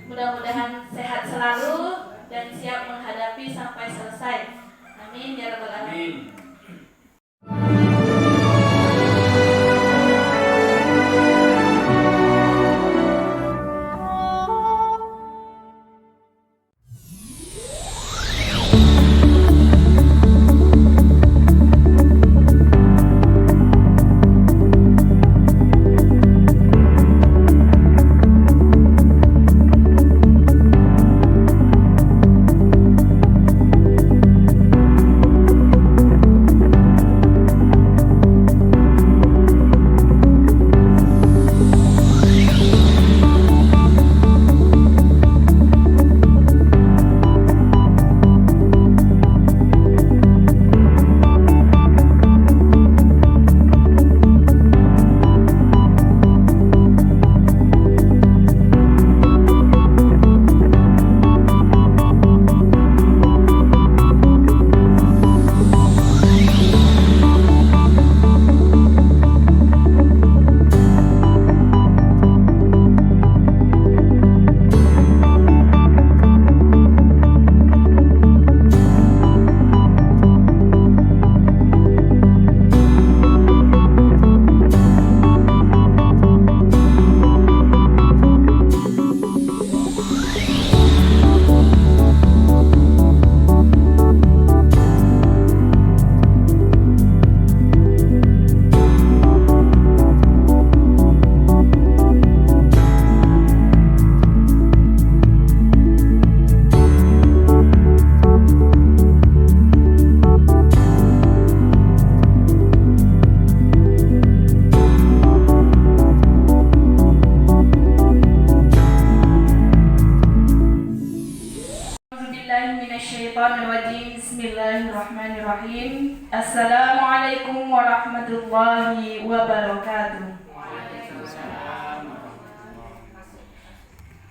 Mudah-mudahan sehat selalu dan siap menghadapi sampai selesai. Amin ya rabbal alamin. Bismillahirrahmanirrahim. Assalamualaikum warahmatullahi wabarakatuh.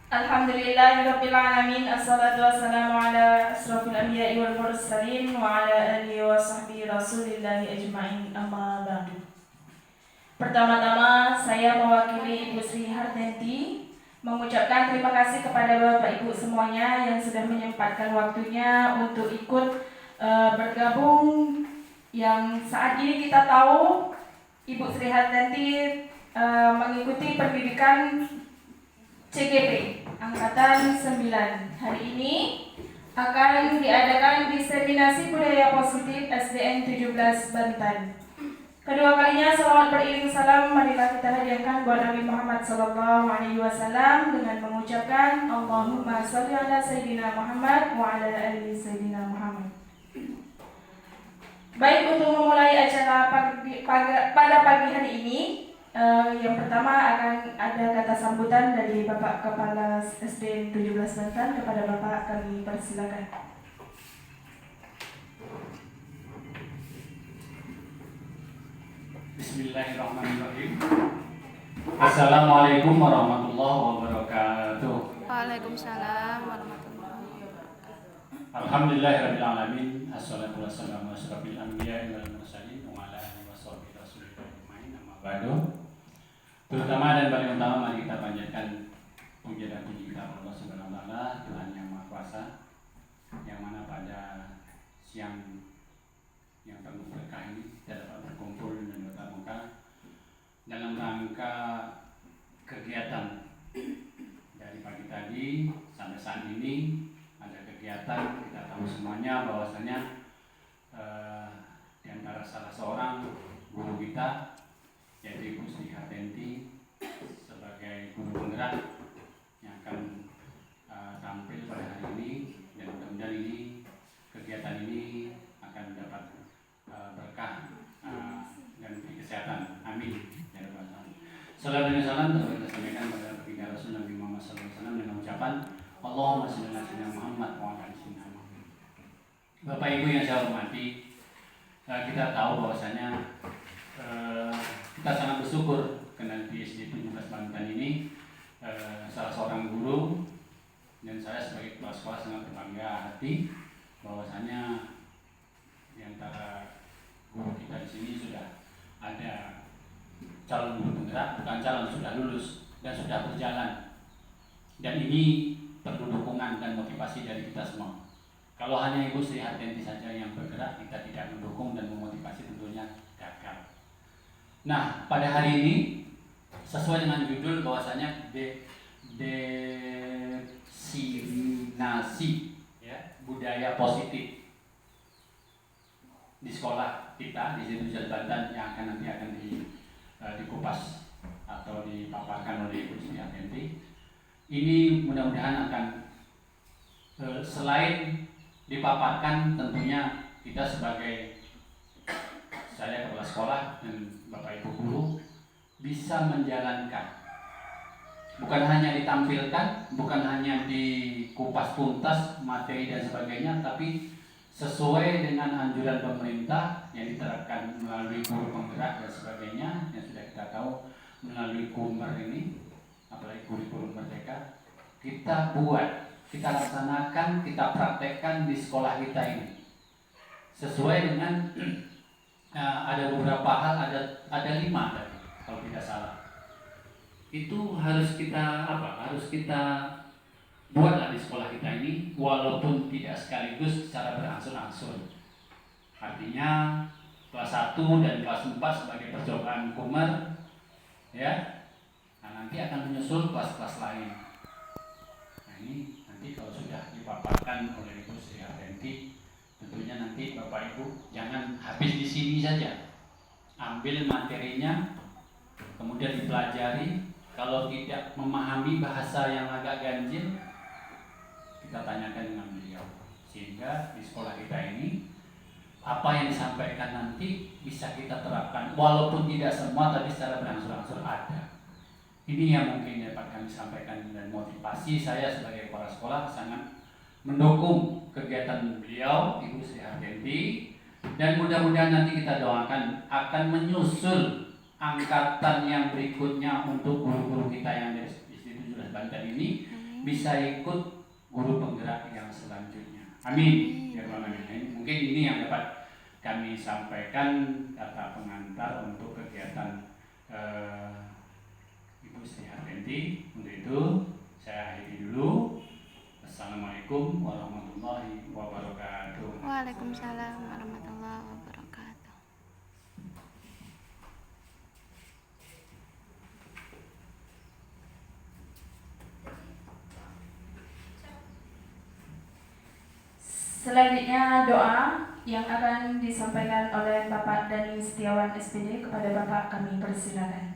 Alhamdulillahirabbil alamin. Assalatu wassalamu ala asrofil anbiya'i wal mursalin wa ala alihi wa sahbihi rasulillahi ajma'in. Amma ba'du. Pertama-tama saya mewakili Ibu Sri Hartanti mengucapkan terima kasih kepada Bapak Ibu semuanya yang sudah menyempatkan waktunya untuk ikut bergabung. Yang saat ini kita tahu Ibu Sri Hartanti mengikuti pendidikan CGP Angkatan 9. Hari ini akan diadakan diseminasi budaya positif SDN 17 Banten. Kedua kalinya salawat beriring salam marilah kita hadiahkan buat Nabi Muhammad SAW dengan mengucapkan Allahumma sholli ala Sayyidina Muhammad wa ala ali Sayyidina Muhammad. Baik, untuk memulai acara pada pagi hari ini, yang pertama akan ada kata sambutan dari Bapak Kepala SDN 17 Banten. Kepada Bapak kami persilakan. Bismillahirrahmanirrahim. Assalamualaikum warahmatullahi wabarakatuh. Waalaikumsalam warahmatullahi wabarakatuh. Alhamdulillahirabbil alamin. Assalatu wassalamu ala asyrofil anbiya'i wal mursalin wa ala alihi washabihi rasulillah ajmain. Amma ba'du. Terutama dan paling utama mari kita panjatkan puja dan puji kita Allah Subhanahu wa taala, Tuhan yang Maha Kuasa, yang mana pada siang yang penuh berkah ini kita dapat berkumpul dan bertatap muka dalam rangka kegiatan dari pagi tadi sampai saat ini. Ada kegiatan, kita tahu semuanya bahwasanya di antara salah seorang guru kita yaitu Ibu Sri Hartanti sebagai guru penggerak yang akan tampil pada hari ini, dan mudah-mudahan ini kegiatan ini akan dapat berkah dan beri kesehatan. Amin. Ya Rabbal alamin. Salawat dan salam kita sampaikan pada baginda Rasul Nabi Muhammad SAW dengan ucapan Allahumma sholli ala sayyidina Muhammad wa ala ali sayyidina Muhammad. Bapak Ibu yang saya hormati, kita tahu bahwasanya kita sangat bersyukur karena di SD 17 Banten ini salah seorang guru dan saya sebagai kepala sekolah sangat berbangga hati bahwasanya di antara guru kita di sini sudah ada calon guru penggerak, bukan calon, sudah lulus dan sudah berjalan. Dan ini dukungan dan motivasi dari kita semua. Kalau hanya Ibu Sri Hartenti saja yang bergerak, kita tidak mendukung dan memotivasi, tentunya gagal. Nah, pada hari ini sesuai dengan judul bahwasanya desinasi ya, budaya positif di sekolah kita di situ Banten yang nanti akan dikupas atau dipaparkan oleh Ibu Sri Hartenti. Ini mudah-mudahan akan selain dipaparkan, tentunya kita sebagai saya kepala sekolah dan Bapak Ibu guru bisa menjalankan, bukan hanya ditampilkan, bukan hanya dikupas tuntas materi dan sebagainya, tapi sesuai dengan anjuran pemerintah yang diterapkan melalui guru penggerak dan sebagainya yang sudah kita tahu melalui KUMER ini, apalagi kurikulum merdeka, kita buat, kita laksanakan, kita praktekkan di sekolah kita ini sesuai dengan ada beberapa hal, ada 5 tadi kalau tidak salah. Itu harus kita harus kita buatlah di sekolah kita ini, walaupun tidak sekaligus secara berangsur-angsur. Artinya kelas 1 dan kelas 4 sebagai percobaan KUMER ya. Nah, nanti akan menyusul kelas-kelas lain. Nah, ini nanti kalau sudah dipaparkan oleh Ibu Sri Hartenti, tentunya nanti Bapak Ibu jangan habis di sini saja. Ambil materinya, kemudian dipelajari. Kalau tidak memahami bahasa yang agak ganjil, kita tanyakan dengan beliau. Sehingga di sekolah kita ini, apa yang disampaikan nanti bisa kita terapkan. Walaupun tidak semua, tapi secara berangsur-angsur ada. Ini yang mungkin dapat kami sampaikan, dan motivasi saya sebagai kepala sekolah sangat mendukung kegiatan beliau, Ibu Sri Hartenti, dan mudah-mudahan nanti kita doakan akan menyusul angkatan yang berikutnya untuk guru-guru kita yang dari Institut Jules Banten ini bisa ikut guru penggerak yang selanjutnya. Amin. Ya Rabbal Alamin. Mungkin ini yang dapat kami sampaikan kata pengantar untuk kegiatan Ibu Sri Hartenti. Untuk itu saya akhiri dulu. Assalamualaikum warahmatullahi wabarakatuh. Waalaikumsalam warahmatullahi wabarakatuh. Selanjutnya doa yang akan disampaikan oleh Bapak Dani Setiawan SPD. Kepada Bapak kami persilakan.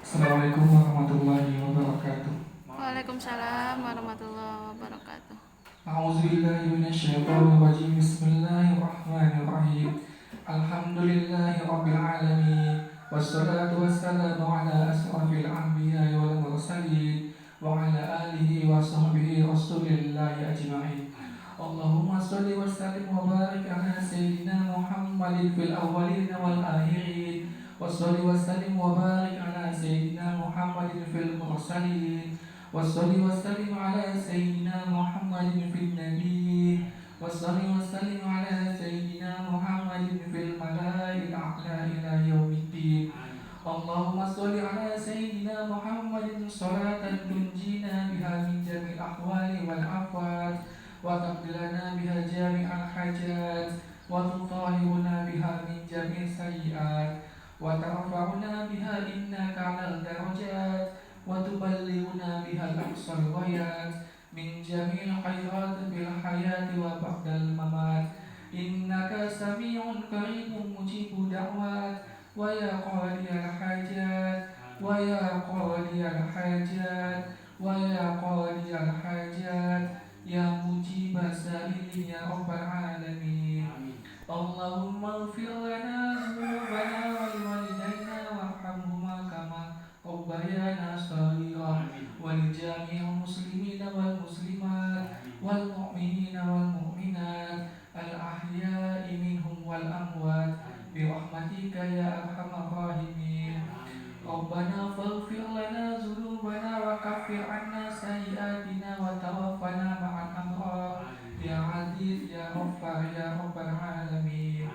Assalamualaikum warahmatullahi wabarakatuh. Waalaikumsalam warahmatullahi wabarakatuh. A'udzubillahi minasyaitonir rajim. Bismillahirrahmanirrahim. Alhamdulillahi rabbil alamin. Wassalatu wassalamu ala asrafil anbiya'i wal mursalin wa ala alihi wa sahbihi rasulillahi ajma'in. Allahumma shalli wa sallim wa barik ala sayyidina Muhammadin fil awwalin wal akhirin. Wassalli wa sallim wa barik ala sayyidina Muhammadin fil mursalin. Wassalli wa sallim ala sayyidina Muhammadin fil nabiyyin. Wassalli wa sallim ala sayyidina Muhammadin fil malaa'il a'la ila yaumiddin. Allahumma shalli ala sayyidina Muhammadin salatan tunjina biha min jami'il ahwali wal afat wa taqdilana biha jami'al hajat wa tutahhiruna biha min jami'is sayyi'at wa tarfa'una biha innaka 'alal darajat wa tuballighuna biha al-aqsal ghayat min jami'il khairat bil hayati wa ba'dal mamat. Innaka sami'un qaribun mujibu da'wat wa ya qadiyal hajat wa ya qadiyal hajat wa ya qadiyal hajat ya mujibas sa'ilin ya rabbal alamin. Allahumma ighfir lana dhunubana wa liwalidayna warhamhuma kama rabbayana shaghira wa li jami'il muslimina wal muslimat wal mu'minina wal mu'minat al ahya'i minhum wal amwat bi rahmatika ya arhamar rahimin. Rabbana faghfir lana dhunubana wa وكفر عنا سيئاتنا وتوفنا مع الأبرار يا عزيز يا غفار يا رب العالمين.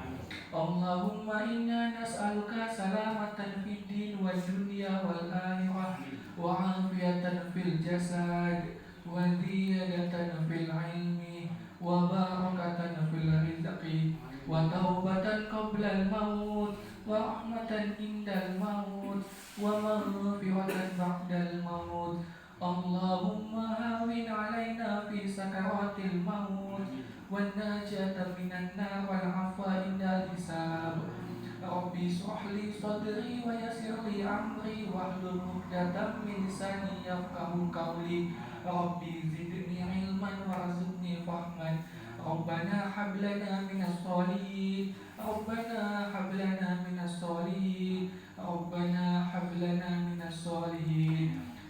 اللهم إنا نسألك سلامة في الدين والدنيا والآخرة وعافية في الجسد وزيادة في العلم وبركة في الرزق وتوبة قبل الموت ورحمة عند الموت ومغفرة بعد الموت. اللهم هون علينا في سكرات الموت والنجاة من النار والعفو عند الحساب. ربي اشرح لي صدري ويسر لي أمري واحلل عقدة من لساني يفقهوا قولي. ربي زدني علما وارزقني فهما. ربنا هب لنا من الصالحين ربنا هب لنا من الصالحين ربنا هب لنا من الصالحين.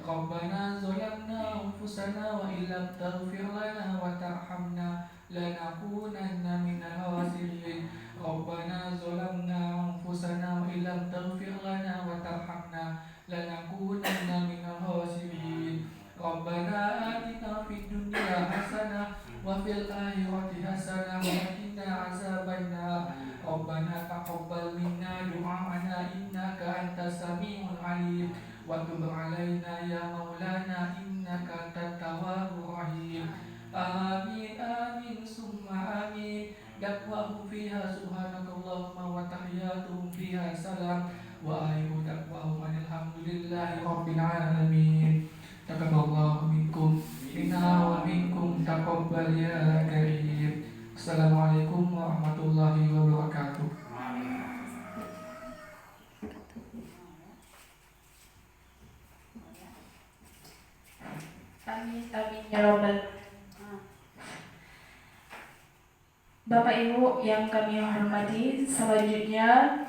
ربنا ظلمنا أنفسنا وإن لم تغفر لنا وترحمنا لنكونن من الخاسرين. ربنا ظلمنا أنفسنا وإن لم تغفر لنا وترحمنا لنكونن من الخاسرين. ربنا آتنا في الدنيا حسنة وفي الآخرة حسنة وقنا عذاب النار. ربنا تقبل منا دعاءنا إنك أنت السميع العليم وتب علينا يا مولانا إنك أنت التواب الرحيم. آمين آمين ثم آمين. دعواهم فيها سبحانك اللهم وتحياتهم فيها سلام وآخر دعواهم أن الحمد لله رب العالمين. Taqabbalallahu minkum minna wa minkum taqabbal ya karim. Assalamualaikum warahmatullahi wabarakatuh. Amin amin ya robbal. Bapak Ibu yang kami hormati, selanjutnya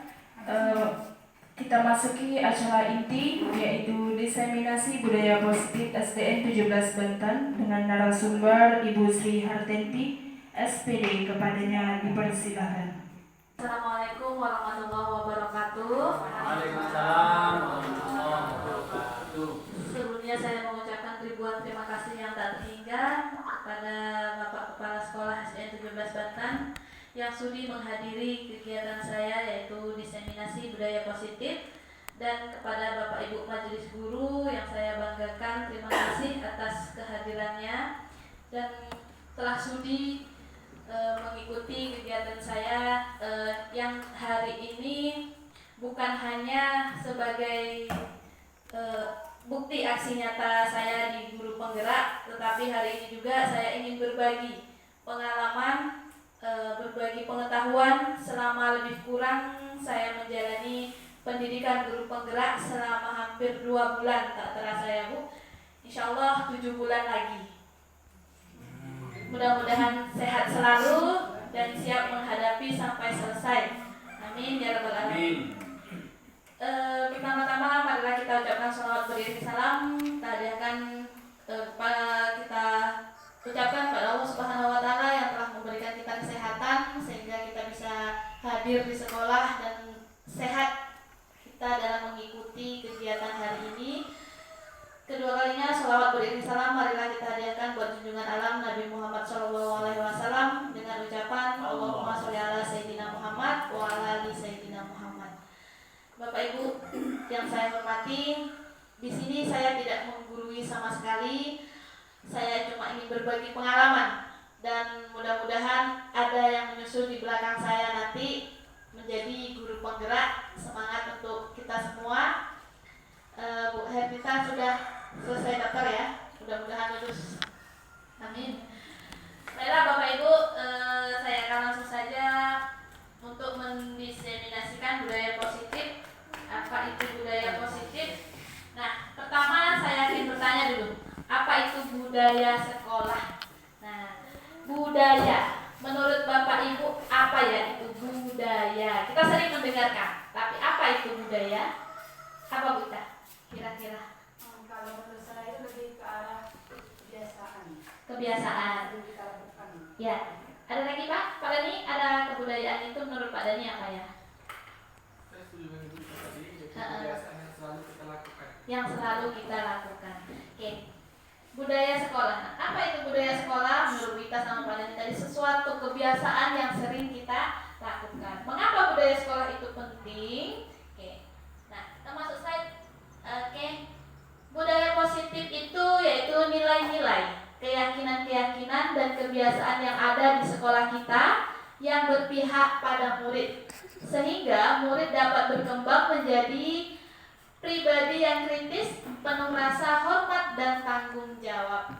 kita masuki acara inti, yaitu diseminasi budaya positif SDN 17 Banten dengan narasumber Ibu Sri Hartenti, SPD. Kepadanya dipersilakan. Assalamualaikum warahmatullahi wabarakatuh. Waalaikumsalam warahmatullahi wabarakatuh. Sebelumnya saya mengucapkan ribuan terima kasih yang tak terhingga kepada Bapak Kepala Sekolah SDN 17 Banten yang sudi menghadiri kegiatan saya, yaitu diseminasi budaya positif, dan kepada Bapak Ibu Majelis Guru yang saya banggakan, terima kasih atas kehadirannya dan telah sudi mengikuti kegiatan saya yang hari ini bukan hanya sebagai bukti aksi nyata saya di Guru Penggerak, tetapi hari ini juga saya ingin berbagi pengalaman, berbagi pengetahuan selama lebih kurang saya menjalani pendidikan Guru Penggerak selama hampir 2 bulan, tak terasa ya Bu, insya Allah 7 bulan lagi. Mudah-mudahan sehat selalu dan siap menghadapi sampai selesai. Amin ya rabbal alamin. Pertama-tama marilah kita ucapkan sholawat beriringi salam. Kita ucapkan kepada Allah Subhanahu wa taala yang telah memberikan kita kesehatan sehingga kita bisa hadir di sekolah dan sehat kita dalam mengikuti kegiatan hari ini. Kedua kalinya sholawat beriringi salam marilah kita hadiahkan buat junjungan alam Nabi Muhammad SAW dengan ucapan Allahumma sholli ala Sayyidina Muhammad wa ala ali Sayyidina Muhammad. Bapak Ibu yang saya hormati, di sini saya tidak menggurui sama sekali. Saya cuma ingin berbagi pengalaman dan mudah-mudahan ada yang menyusul di belakang saya nanti menjadi guru penggerak. Semangat untuk kita semua. Bu Hermita sudah selesai daftar ya, mudah-mudahan lulus. Amin. Baiklah Bapak Ibu, saya akan langsung saja untuk mendiseminasikan budaya positif. Apa itu budaya positif? Nah, pertama saya ingin bertanya dulu, apa itu budaya sekolah? Nah, budaya, menurut Bapak Ibu apa ya itu budaya? Kita sering mendengarkan, tapi apa itu budaya? Apa Bu Ita? Kira-kira? Kalau menurut saya itu lebih ke arah kebiasaan. Kebiasaan. Ya. Ada lagi Pak? Pak Dani, ada kebudayaan itu menurut Pak Dani apa ya? Saya setuju dengan itu tadi, kebiasaan yang selalu kita lakukan. Yang selalu kita lakukan. Oke, budaya sekolah. Nah, apa itu budaya sekolah? Menurut kita sama Pak Dani tadi sesuatu kebiasaan yang sering kita lakukan. Mengapa budaya sekolah itu penting? Oke. Nah, kita masuk slide. Oke. Budaya positif itu yaitu nilai-nilai, keyakinan-keyakinan dan kebiasaan yang ada di sekolah kita yang berpihak pada murid, sehingga murid dapat berkembang menjadi pribadi yang kritis, penuh rasa hormat dan tanggung jawab.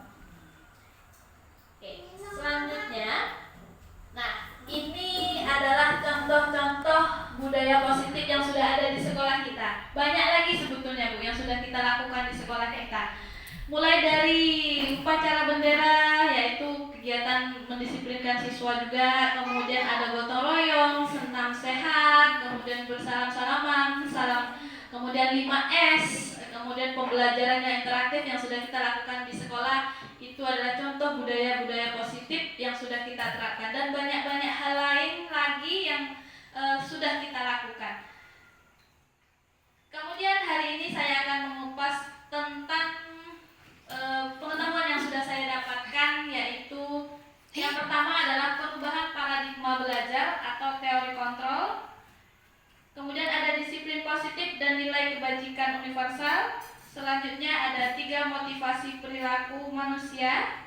Oke, selanjutnya, nah ini adalah contoh-contoh budaya positif yang sudah ada di sekolah kita. Banyak lagi sebetulnya Bu yang sudah kita lakukan di sekolah kita. Mulai dari upacara bendera, yaitu kegiatan mendisiplinkan siswa juga, kemudian ada gotong royong, senam sehat, kemudian bersalam-salaman, salam, kemudian 5S, kemudian pembelajaran yang interaktif yang sudah kita lakukan di sekolah. Itu adalah contoh budaya-budaya positif yang sudah kita terapkan, dan banyak-banyak hal lain lagi yang sudah kita lakukan. Kemudian hari ini saya akan mengupas tentang pengetahuan yang sudah saya dapatkan, yaitu yang pertama adalah perubahan paradigma belajar atau teori kontrol. Kemudian ada disiplin positif dan nilai kebajikan universal. Selanjutnya ada 3 motivasi perilaku manusia.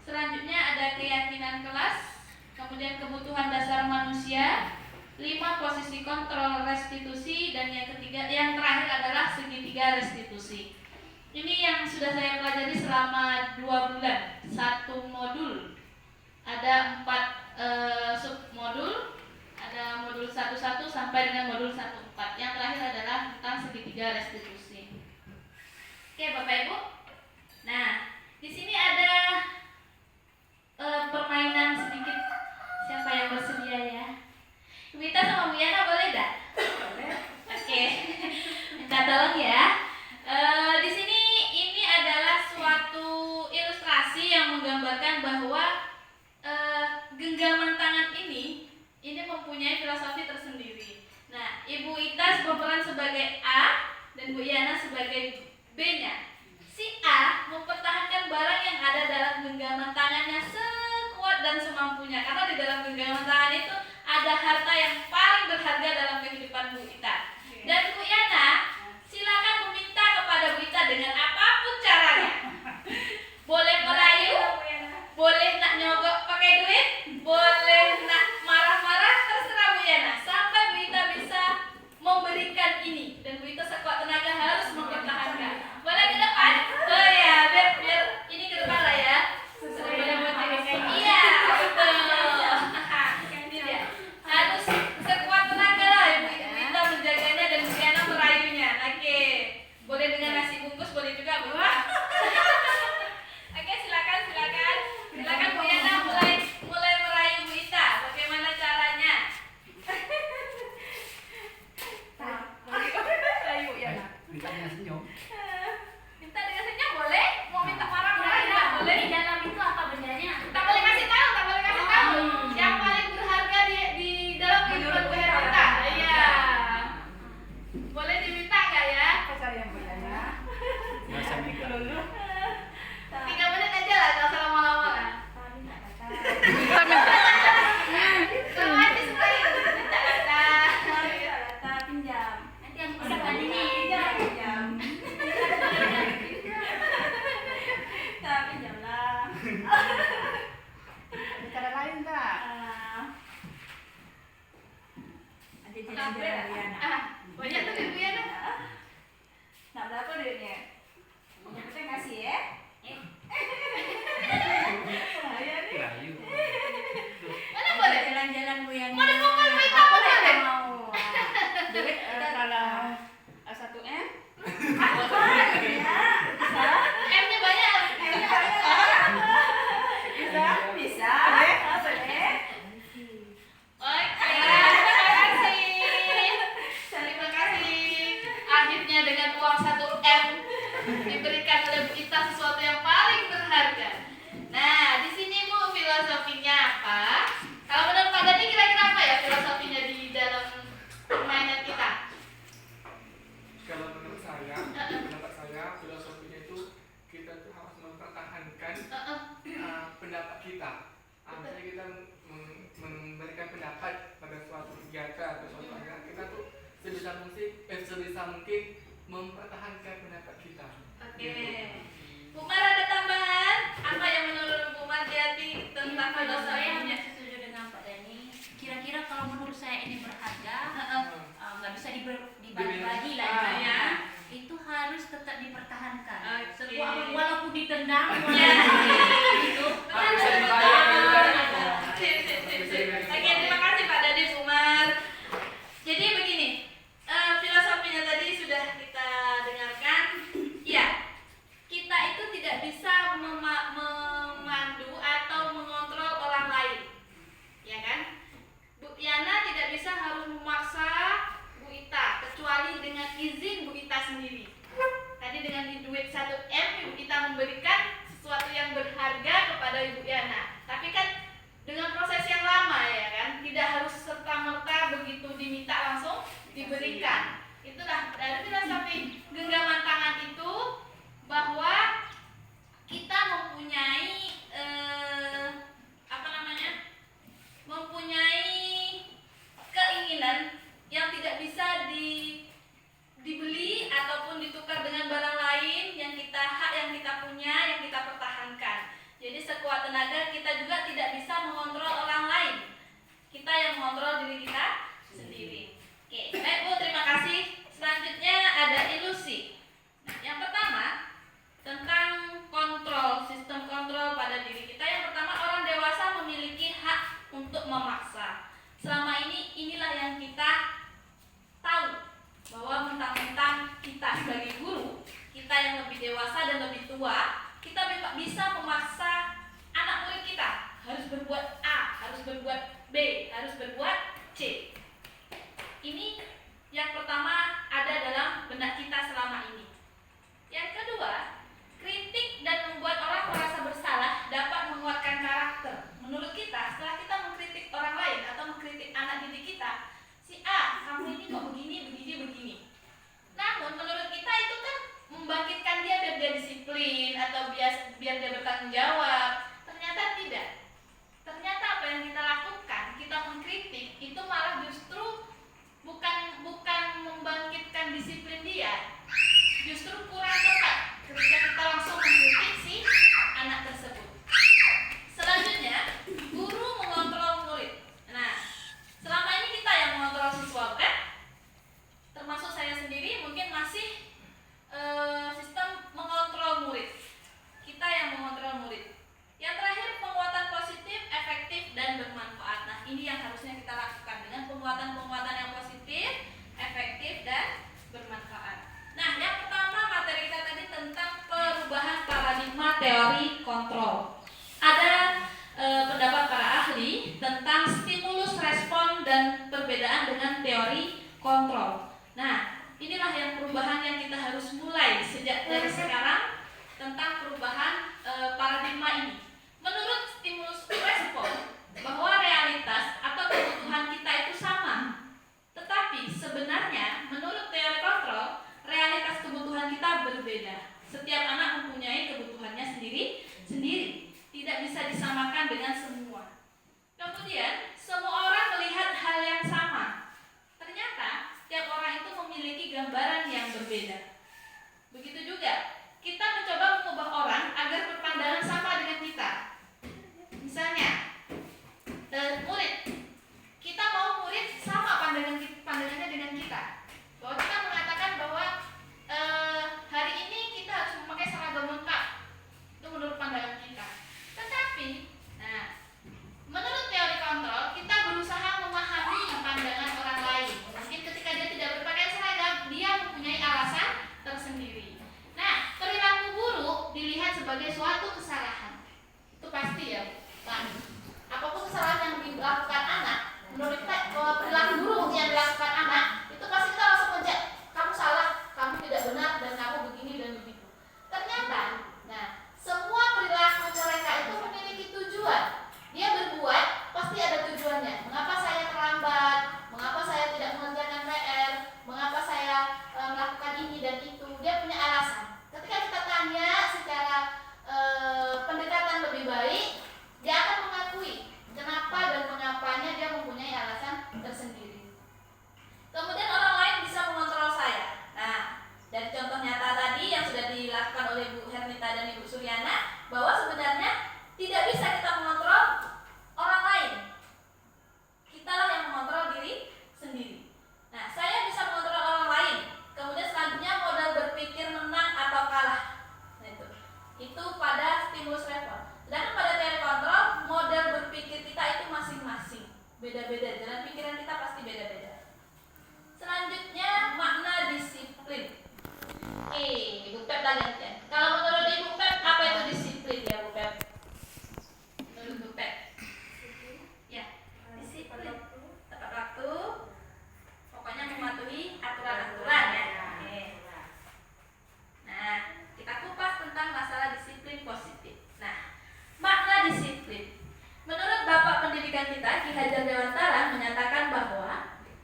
Selanjutnya ada keyakinan kelas. Kemudian kebutuhan dasar manusia. 5 posisi kontrol restitusi, dan yang terakhir adalah segitiga restitusi. Ini yang sudah saya pelajari selama 2 bulan. Satu modul ada 4 submodul. Ada modul 1.1 sampai dengan modul 1.4. Yang terakhir adalah tentang segitiga restitusi. Oke, Bapak Ibu. Nah, di sini ada permainan sedikit. Siapa yang bersedia ya? Wita sama Bu Yana boleh enggak? Oke. Minta tolong ya. Di sini ini adalah suatu ilustrasi yang menggambarkan bahwa genggaman tangan ini mempunyai filosofi tersendiri. Nah, Ibu Ita berperan sebagai A dan Bu Yana sebagai B-nya. Si A mempertahankan barang yang ada dalam genggaman tangannya sekuat dan semampunya, karena di dalam genggaman tangan itu ada harta yang paling berharga dalam kehidupan Bu Ita. Dan Bu Yana silakan meminta kepada Bu Ita dengan apapun caranya. Boleh merayu, boleh nak nyogok pakai duit, boleh nak marah-marah, terserah Bu Yana. Sampai Bu Ita bisa memberikan ini, dan Bu Ita sekuat tenaga harus mempertahankan. Boleh ke depan? Oh ya, biar ini ke depan lah ya. Boleh motivasi. Iya, betul. Ini dia. Harus sekuat tenaga lah Ibu Ita menjaganya, dan Bu Yana merayu berbagi lah itu ya, itu harus tetap dipertahankan. Walaupun ditendang, itu Harus dibayar juga. Oke, terima kasih Pak Dadis Umar. Jadi begini, filosofinya tadi sudah kita dengarkan. Ya, kita itu tidak bisa memandu atau mengontrol orang lain, ya kan? Bu Yana tidak bisa harus memaksa Bu Ita kecuali dengan izin Bu Ita sendiri. Tadi dengan duit 1 M Ibu Ita memberikan sesuatu yang berharga kepada Ibu Yana. Tapi kan dengan proses yang lama, ya kan? Tidak harus serta-merta begitu diminta langsung diberikan. Itulah dari filosofi genggaman tangan itu, bahwa kita mempunyai mempunyai keinginan yang tidak bisa dibeli ataupun ditukar dengan barang lain, yang hak yang kita punya, yang kita pertahankan. Jadi sekuat tenaga kita juga tidak bisa mengontrol orang lain. Kita yang mengontrol diri kita sendiri. Oke, baik Bu, terima kasih. Selanjutnya ada ilusi. Nah, yang pertama tentang kontrol, sistem kontrol pada diri kita. Yang pertama, orang dewasa memiliki hak untuk memaksa. Selama ini inilah yang kita tahu, bahwa mentang-mentang kita sebagai guru, kita yang lebih dewasa dan lebih tua, kita bisa memaksa anak murid kita harus berbuat A, harus berbuat B, harus berbuat C. Ini yang pertama ada dalam benak kita selama ini. Yang kedua, kritik dan membuat orang merasa bersalah dapat menguatkan karakter. Menurut kita, setelah kita mengkritik orang lain atau mengkritik anak didik kita, si A, kamu ini kok begini. Namun menurut kita itu kan membangkitkan dia biar dia disiplin atau biar dia bertanggung jawab. Ternyata tidak. Ternyata apa yang kita lakukan, kita mengkritik, itu malah justru bukan membangkitkan disiplin dia, justru kurang tepat ketika kita langsung mengkritik si anak tersebut. Selanjutnya, guru mengontrol murid. Nah, selama ini kita yang mengontrol siswa, kan? Termasuk saya sendiri mungkin masih sistem mengontrol murid. Kita yang mengontrol murid. Yang terakhir, penguatan positif, efektif, dan bermanfaat. Nah, ini yang harusnya kita lakukan dengan penguatan yang positif, efektif, dan bermanfaat. Nah, yang pertama materi kita tadi tentang perubahan paradigma teori kontrol. Ada pendapat para ahli tentang stimulus respon dan perbedaan dengan teori kontrol. Nah, inilah yang perubahan yang kita harus mulai sejak dari sekarang tentang perubahan paradigma ini. Menurut stimulus respon, bahwa realitas atau kebutuhan kita itu sama. Tetapi sebenarnya menurut teori kontrol, realitas kebutuhan kita berbeda. Setiap anak mempunyai kebutuhannya sendiri. Tidak bisa disamakan dengan semua. Kemudian, semua orang melihat hal yang sama. Ternyata, setiap orang itu memiliki gambaran yang berbeda. Begitu juga, kita mencoba mengubah orang agar berpandangan sama dengan kita. Misalnya, murid. Kita mau murid sama pandangannya dengan kita. Bahwa kita mengatakan bahwa hari ini kita harus memakai seragam lengkap. Itu menurut pandangan kita. Tetapi, menurut teori kontrol, kita berusaha memahami pandangan orang lain. Mungkin ketika dia tidak berpakaian seragam, dia mempunyai alasan tersendiri. Nah, perilaku buruk dilihat sebagai suatu kesalahan. Itu pasti ya, Pak. Apapun kesalahan yang dilakukan anak, menurut kita perilaku buruk yang dilakukan anak, itu pasti kita langsung ngejek, kamu salah, kamu tidak benar, dan kamu begini dan begitu. Ternyata, semua perilaku mereka itu memiliki tujuan. Dia berbuat pasti ada tujuannya. Mengapa saya terlambat? Mengapa saya tidak mengerjakan PR? Mengapa saya melakukan ini dan itu? Dia punya alasan. Ketika kita tanya secara pendekatan lebih baik, dia akan mengakui kenapa dan mengapanya dia mempunyai alasan tersendiri. Kemudian orang lain bisa mengontrol saya. Nah, dari contoh nyata tadi yang sudah dilakukan oleh Bu Hernita dan Ibu Suryana, bahwa sebenarnya tidak bisa kita mengontrol orang lain. Kitalah yang mengontrol diri sendiri. Nah, saya bisa mengontrol orang lain. Itu pada stimulus level. Sedangkan pada teori kontrol, model berpikir kita itu masing-masing, beda-beda. Jalan pikiran kita pasti beda-beda. Selanjutnya makna disiplin. Oke, Ibu Pep tanya ya. Kalau menurut Ibu Pep, apa itu disiplin ya, Bu Pep? Menurut Bu Pep? Ya, disiplin. Tepat waktu. Pokoknya mematuhi aturan-aturan ya. Oke. Nah, kita kupas tentang masalah disiplin positif. Nah, makna disiplin. Menurut Bapak Pendidikan kita, Ki Hajar Dewantara menyatakan bahwa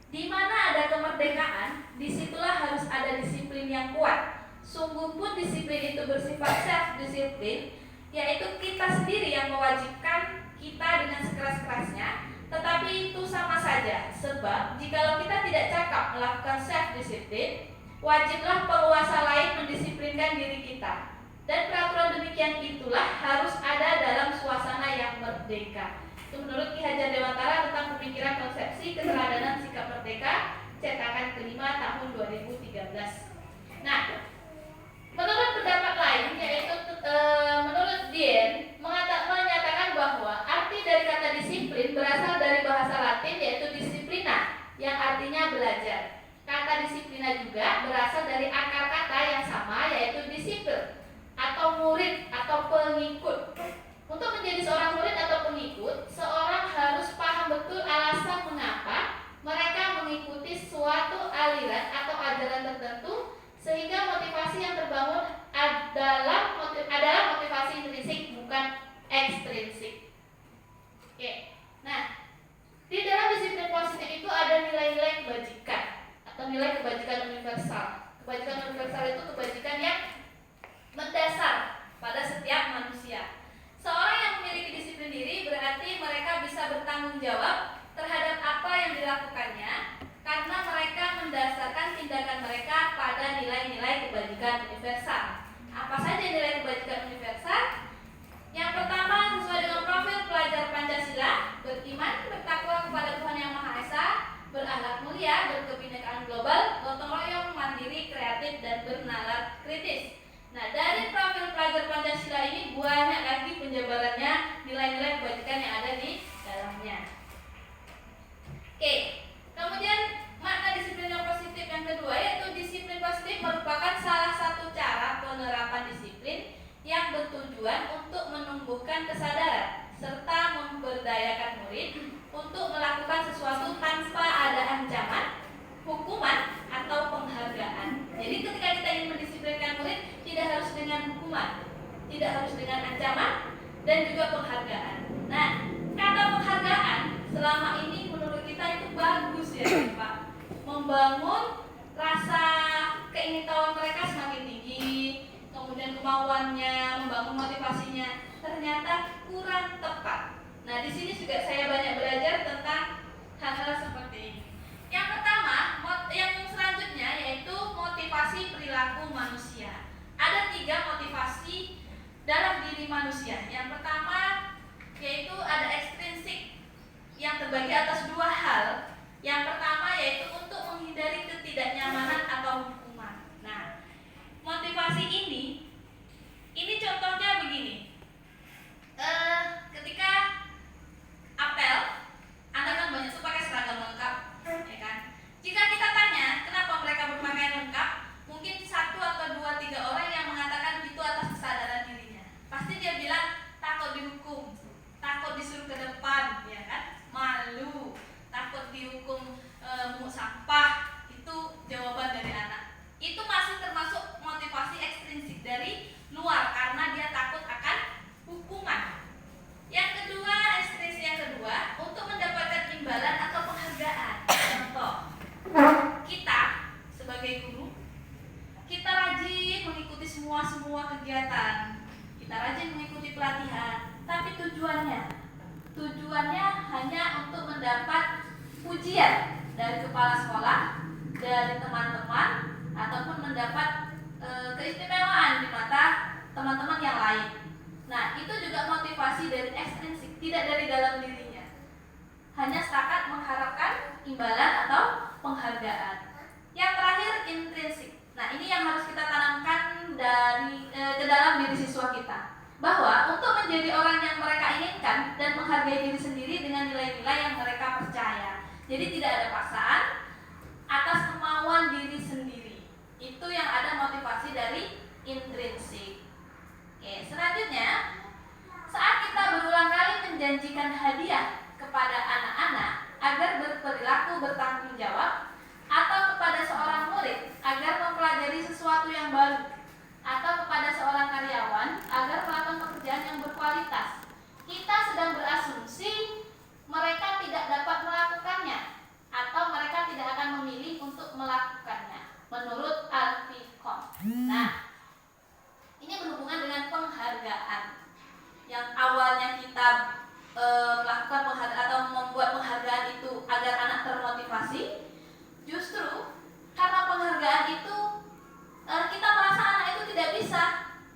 di mana ada kemerdekaan, disitulah harus ada disiplin yang kuat. Sungguh pun disiplin itu bersifat self-disiplin, yaitu kita sendiri yang mewajibkan kita dengan sekeras-kerasnya, tetapi itu sama saja. Sebab, jikalau kita tidak cakap melakukan self-disiplin, wajiblah penguasa lain mendisiplinkan diri kita. Dan peraturan demikian itulah harus ada dalam suasana yang merdeka. Itu menurut Ki Hajar Dewantara tentang pemikiran konsepsi keteladanan sikap merdeka, cetakan kelima tahun 2013. Nah, menurut pendapat lain, yaitu menurut Dien, menyatakan bahwa arti dari kata disiplin berasal dari bahasa Latin, yaitu disciplina, yang artinya belajar. Kata disiplina juga berasal dari akar kata yang sama, yaitu disipl, atau murid atau pengikut. Untuk menjadi seorang murid atau pengikut, seorang harus paham betul alasan mengapa mereka mengikuti suatu aliran atau ajaran tertentu, sehingga motivasi yang terbangun adalah motivasi intrinsik, bukan ekstrinsik. Oke. Nah, di dalam disiplin positif itu ada nilai-nilai kebajikan atau nilai kebajikan universal. Kebajikan universal itu kebajikan yang mendasar pada setiap manusia. Seorang yang memiliki disiplin diri berarti mereka bisa bertanggung jawab terhadap apa yang dilakukannya, karena mereka mendasarkan tindakan mereka pada nilai-nilai kebajikan universal. Apa saja nilai kebajikan universal? Yang pertama, sesuai dengan profil pelajar Pancasila, beriman, bertakwa kepada Tuhan Yang Maha Esa, berakhlak mulia, berkebinekaan global, gotong royong, mandiri, kreatif, dan bernalar kritis. Nah, dari profil pelajar Pancasila ini banyak lagi penjabarannya, nilai-nilai kebajikan yang ada di dalamnya. Oke, kemudian makna disiplin yang positif yang kedua, yaitu disiplin positif merupakan salah satu cara penerapan disiplin yang bertujuan untuk menumbuhkan kesadaran serta memberdayakan murid untuk melakukan sesuatu tanpa ada ancaman, hukuman, atau penghargaan. Jadi ketika kita ingin mendisiplinkan murid, tidak harus dengan hukuman, tidak harus dengan ancaman, dan juga penghargaan. Nah, kata penghargaan selama ini menurut kita itu bagus ya Pak, membangun rasa keingintahuan mereka semakin tinggi, kemudian kemauannya, membangun motivasinya, ternyata kurang tepat. Nah, di sini juga saya banyak belajar tentang hal-hal seperti ini. Yang pertama, yang selanjutnya yaitu motivasi perilaku manusia. Ada 3 motivasi dalam diri manusia. Yang pertama yaitu ada ekstrinsik yang terbagi atas 2 hal. Yang pertama yaitu untuk menghindari ketidaknyamanan atau hukuman. Nah, motivasi ini contohnya begini. Ketika apel, Anda kan banyak tuh pakai seragam lengkap, ya kan? Jika kita tanya kenapa mereka berpakaian lengkap, mungkin 1 atau 2, 3 orang yang mengatakan itu atas kesadaran dirinya. Pasti dia bilang takut dihukum, takut disuruh ke depan, ya kan? Malu, takut dihukum mungut sampah. Itu jawaban dari anak. Itu masih termasuk motivasi ekstrinsik dari luar karena dia takut akan hukuman. Yang kedua, ekstrinsik yang kedua, untuk mendapatkan imbalan atau penghargaan. Contoh, kita sebagai guru, kita rajin mengikuti semua kegiatan, kita rajin mengikuti pelatihan, tapi tujuannya hanya untuk mendapat pujian dari kepala sekolah, dari teman-teman, ataupun mendapat keistimewaan di mata teman-teman yang lain. Nah, itu juga motivasi dari ekstrinsik, tidak dari dalam dirinya, hanya setakat mengharapkan imbalan atau penghargaan. Yang terakhir, intrinsik. Nah, ini yang harus kita tanamkan ke dalam diri siswa kita. menjadi orang yang mereka inginkan dan menghargai diri sendiri dengan nilai-nilai yang mereka percaya. Jadi tidak ada paksaan atas kemauan diri sendiri. Itu yang ada motivasi dari intrinsik. Oke, selanjutnya, saat kita berulang kali menjanjikan hadiah kepada anak-anak agar berperilaku bertanggung jawab, atau kepada seorang murid agar mempelajari sesuatu yang baru, atau kepada seorang karyawan agar melakukan pekerjaan yang berkualitas, kita sedang berasumsi mereka tidak dapat melakukannya atau mereka tidak akan memilih untuk melakukannya menurut Alficon. Nah, ini berhubungan dengan penghargaan. Yang awalnya kita melakukan penghargaan atau membuat penghargaan itu agar anak termotivasi, justru karena penghargaan itu kita merasa anak itu tidak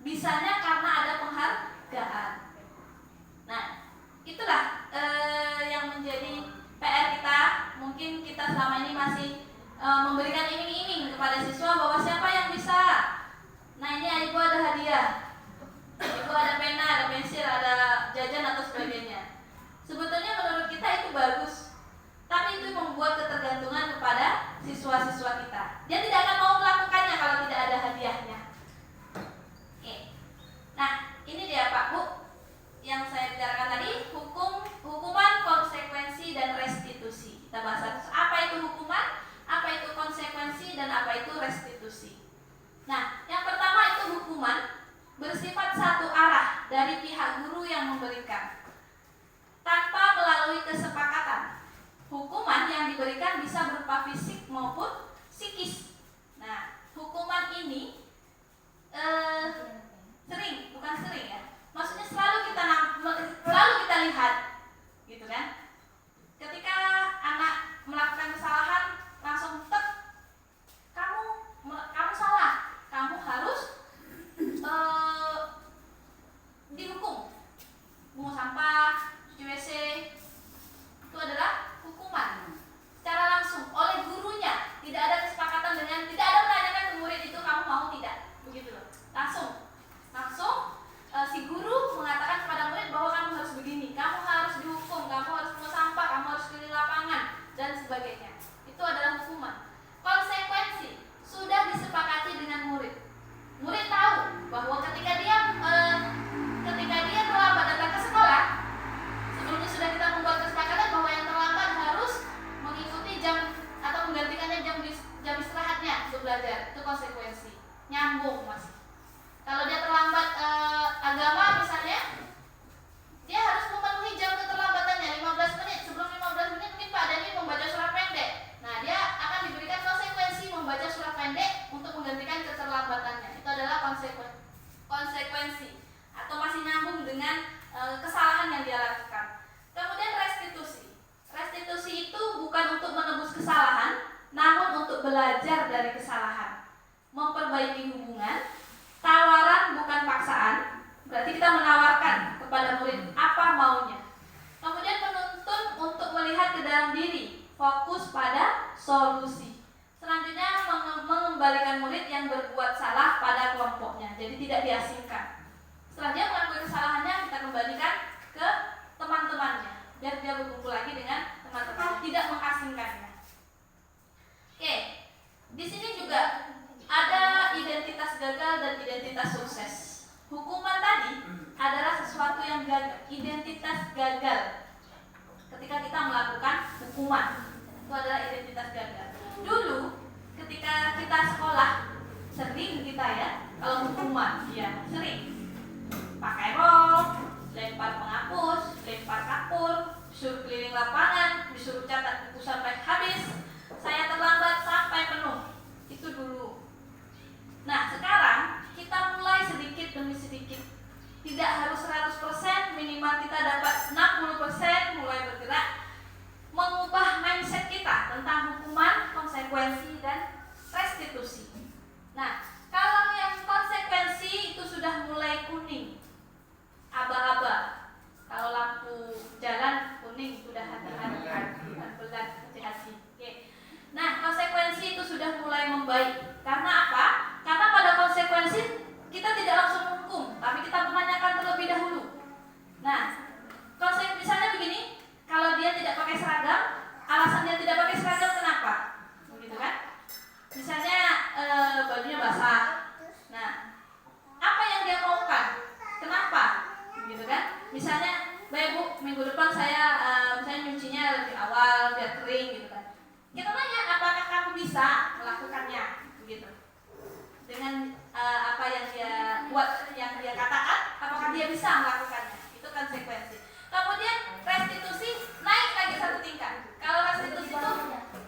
bisanya karena ada penghargaan. Nah, itulah yang menjadi PR kita. Mungkin kita selama ini masih memberikan iming-iming kepada siswa bahwa siapa yang bisa. Nah, ini ibu ada hadiah, ibu ada pena, ada pensil, ada jajan atau sebagainya. Sebetulnya menurut kita itu bagus, tapi itu membuat ketergantungan kepada siswa-siswa kita. Dia tidak akan mau melakukannya kalau tidak ada hadiahnya. Oke. Nah, ini dia Pak Bu yang saya bicarakan tadi, hukuman, konsekuensi, dan restitusi. Kita bahas apa itu hukuman, apa itu konsekuensi, dan apa itu restitusi. Nah, yang pertama itu hukuman bersifat satu arah dari pihak guru yang memberikan tanpa melalui kesepakatan. Hukuman yang diberikan bisa berupa fisik maupun psikis. Nah, hukuman ini bukan sering ya. Maksudnya selalu kita lihat, gitu kan? Ketika anak melakukan kesalahan, langsung kamu salah, kamu harus dihukum, bungut sampah, cuci WC, itu adalah hukuman secara langsung oleh gurunya. Tidak ada kesepakatan tidak ada menanyakan ke murid itu kamu mau tidak, begitu loh. Langsung si guru mengatakan kepada murid bahwa kamu harus begini, kamu harus dihukum, kamu harus bungut sampah, kamu harus keliling lapangan, dan sebagainya. Itu adalah hukuman. Konsekuensi sudah disepakati dengan murid. Murid tahu bahwa ketika dia terlambat datang ke sekolah, sebelumnya sudah kita membuat kesepakatan bahwa yang terlambat harus mengikuti jam atau menggantikannya jam istirahatnya untuk belajar. Itu konsekuensi. Nyambung masih. Kalau dia terlambat agama misalnya, dia harus memenuhi jam keterlambatannya 15 menit. Sebelum 15 menit mungkin Pak Dani membaca surah pendek. Nah, dia akan diberikan konsekuensi membaca surah pendek untuk menggantikan keterlambatannya. Itu adalah konsekuensi atau masih nyambung dengan kesalahan yang dia lakukan. Kemudian restitusi. Restitusi itu bukan untuk menebus kesalahan, namun untuk belajar dari kesalahan, memperbaiki hubungan. Tawaran bukan paksaan, berarti kita menawarkan kepada murid apa maunya. Kemudian menuntun untuk melihat ke dalam diri, fokus pada solusi. Selanjutnya mengembalikan murid yang berbuat salah pada kelompoknya, jadi tidak diasingkan. Setelah dia mengakui kesalahannya, kita kembalikan ke teman-temannya, biar dia berkumpul lagi dengan teman-temannya, tidak mengasingkannya. Oke, di sini juga ada identitas gagal dan identitas sukses. Hukuman tadi adalah sesuatu yang gagal, identitas gagal. Ketika kita melakukan hukuman, itu adalah identitas gagal. Dulu ketika kita sekolah, sering kita ya, kalau hukuman, ya sering pakai rol, lempar penghapus, lempar kapur, disuruh keliling lapangan, disuruh catat buku sampai habis, saya terlambat sampai penuh. Itu dulu. Nah, sekarang kita mulai sedikit demi sedikit. Tidak harus 100%, minimal kita dapat 60% mulai bergerak, mengubah mindset kita tentang hukuman, konsekuensi, dan restitusi. Nah, kalau yang konsekuensi itu sudah mulai kuning, aba-aba. Kalau lampu jalan kuning, sudah hati-hati, pelan-pelan, hati-hati. Oke. Nah, konsekuensi itu sudah mulai membaik. Karena apa? Karena pada konsekuensi kita tidak langsung menghukum, tapi kita menanyakan terlebih dahulu. misalnya Bu, minggu depan saya misalnya nyucinya lebih awal biar kering gitu kan. Kita tanya apakah kamu bisa melakukannya begitu. Dengan apa yang dia buat, yang dia katakan, apakah dia bisa melakukannya. Itu konsekuensi. Kemudian restitusi naik lagi satu tingkat. Kalau restitusi itu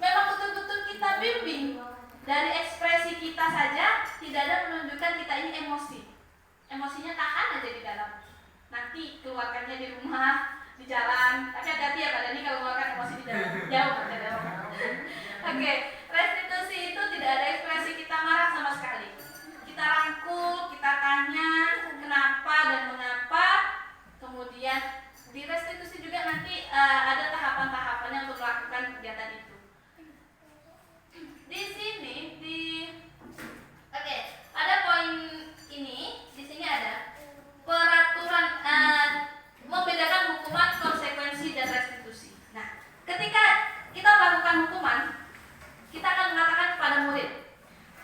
memang betul-betul kita bimbing dari ekspresi kita saja, tidak ada menunjukkan kita ini emosi. Emosinya tahan aja di dalam. Nanti keluarkannya di rumah, di jalan. Tapi hati-hati ya Pak Dani kalau keluarkan emosi di dalam. Jauh dari dalam. Oke, restitusi itu tidak ada ekspresi kita marah sama sekali. Kita rangkul, kita tanya kenapa dan mengapa. Kemudian di restitusi juga nanti ada tahapan-tahapannya untuk melakukan kegiatan itu. Di sini ada poin ini, di sini ada peraturan membedakan hukuman, konsekuensi dan restitusi. Nah, ketika kita melakukan hukuman, kita akan mengatakan kepada murid,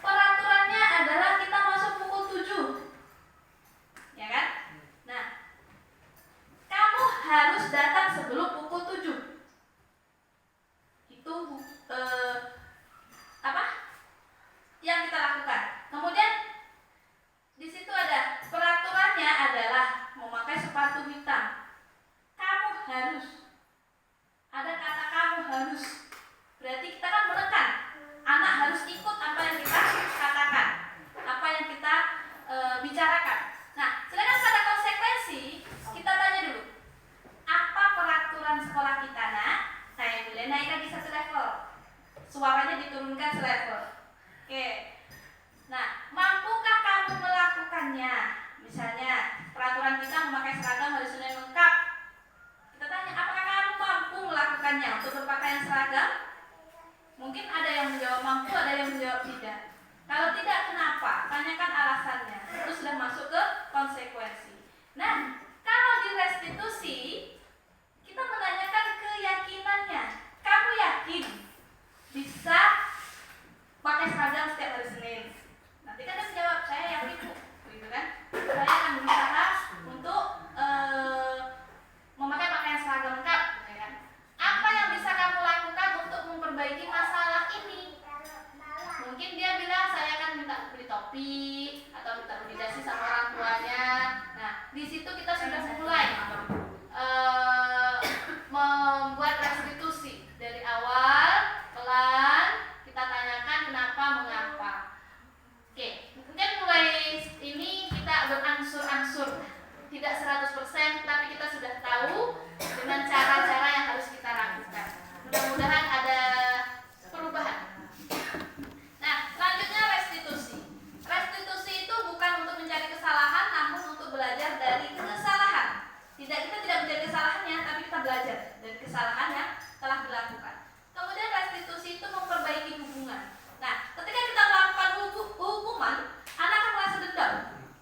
peraturannya adalah kita masuk pukul 7. Ya kan? Nah, kamu harus datang sebelum pukul 7. Itu yang kita lakukan. Kemudian di situ ada peraturannya adalah memakai sepatu hitam. Kamu harus. Ada kata kamu harus. Berarti kita kan menekan. Anak harus ikut apa yang kita katakan, apa yang kita bicarakan. Nah, sedangkan pada konsekuensi kita tanya dulu, apa peraturan sekolah kita nak? Saya boleh naik lagi satu level. Suaranya diturunkan selevel. Oke. Nah, mampukah kamu melakukannya? Misalnya, peraturan kita memakai seragam hari Senin lengkap. Kita tanya, apakah kamu mampu melakukannya untuk berpakaian seragam? Mungkin ada yang menjawab mampu, ada yang menjawab tidak. Kalau tidak, kenapa? Tanyakan alasannya. Itu sudah masuk ke konsekuensi. Nah, kalau di restitusi, kita menanyakan keyakinannya. Kamu yakin bisa pakai seragam setiap hari Senin? Nanti kan dia menjawab, saya yakin Bu, gitu kan? Saya akan berusaha untuk memakai pakaian seragam lengkap, gitu kan? Apa yang bisa kamu lakukan untuk memperbaiki masalah ini? Mungkin dia bilang saya akan minta beli topi atau minta beli dasi sama orang tuanya. Nah, di situ kita sudah mulai membuat restitusi dari awal, pelan. Kita tanyakan kenapa, mengapa. Oke, mungkin mulai ini kita berangsur-angsur, tidak 100%, tapi kita sudah tahu dengan cara-cara yang harus kita lakukan. Mudah-mudahan ada perubahan. Nah, selanjutnya restitusi. Restitusi itu bukan untuk mencari kesalahan, namun untuk belajar dari kesalahan. Kita tidak mencari kesalahannya, tapi kita belajar dari kesalahan yang telah dilakukan. Kemudian restitusi itu memperbaiki hubungan. Nah, ketika kita melakukan hukuman, anak akan merasa dendam,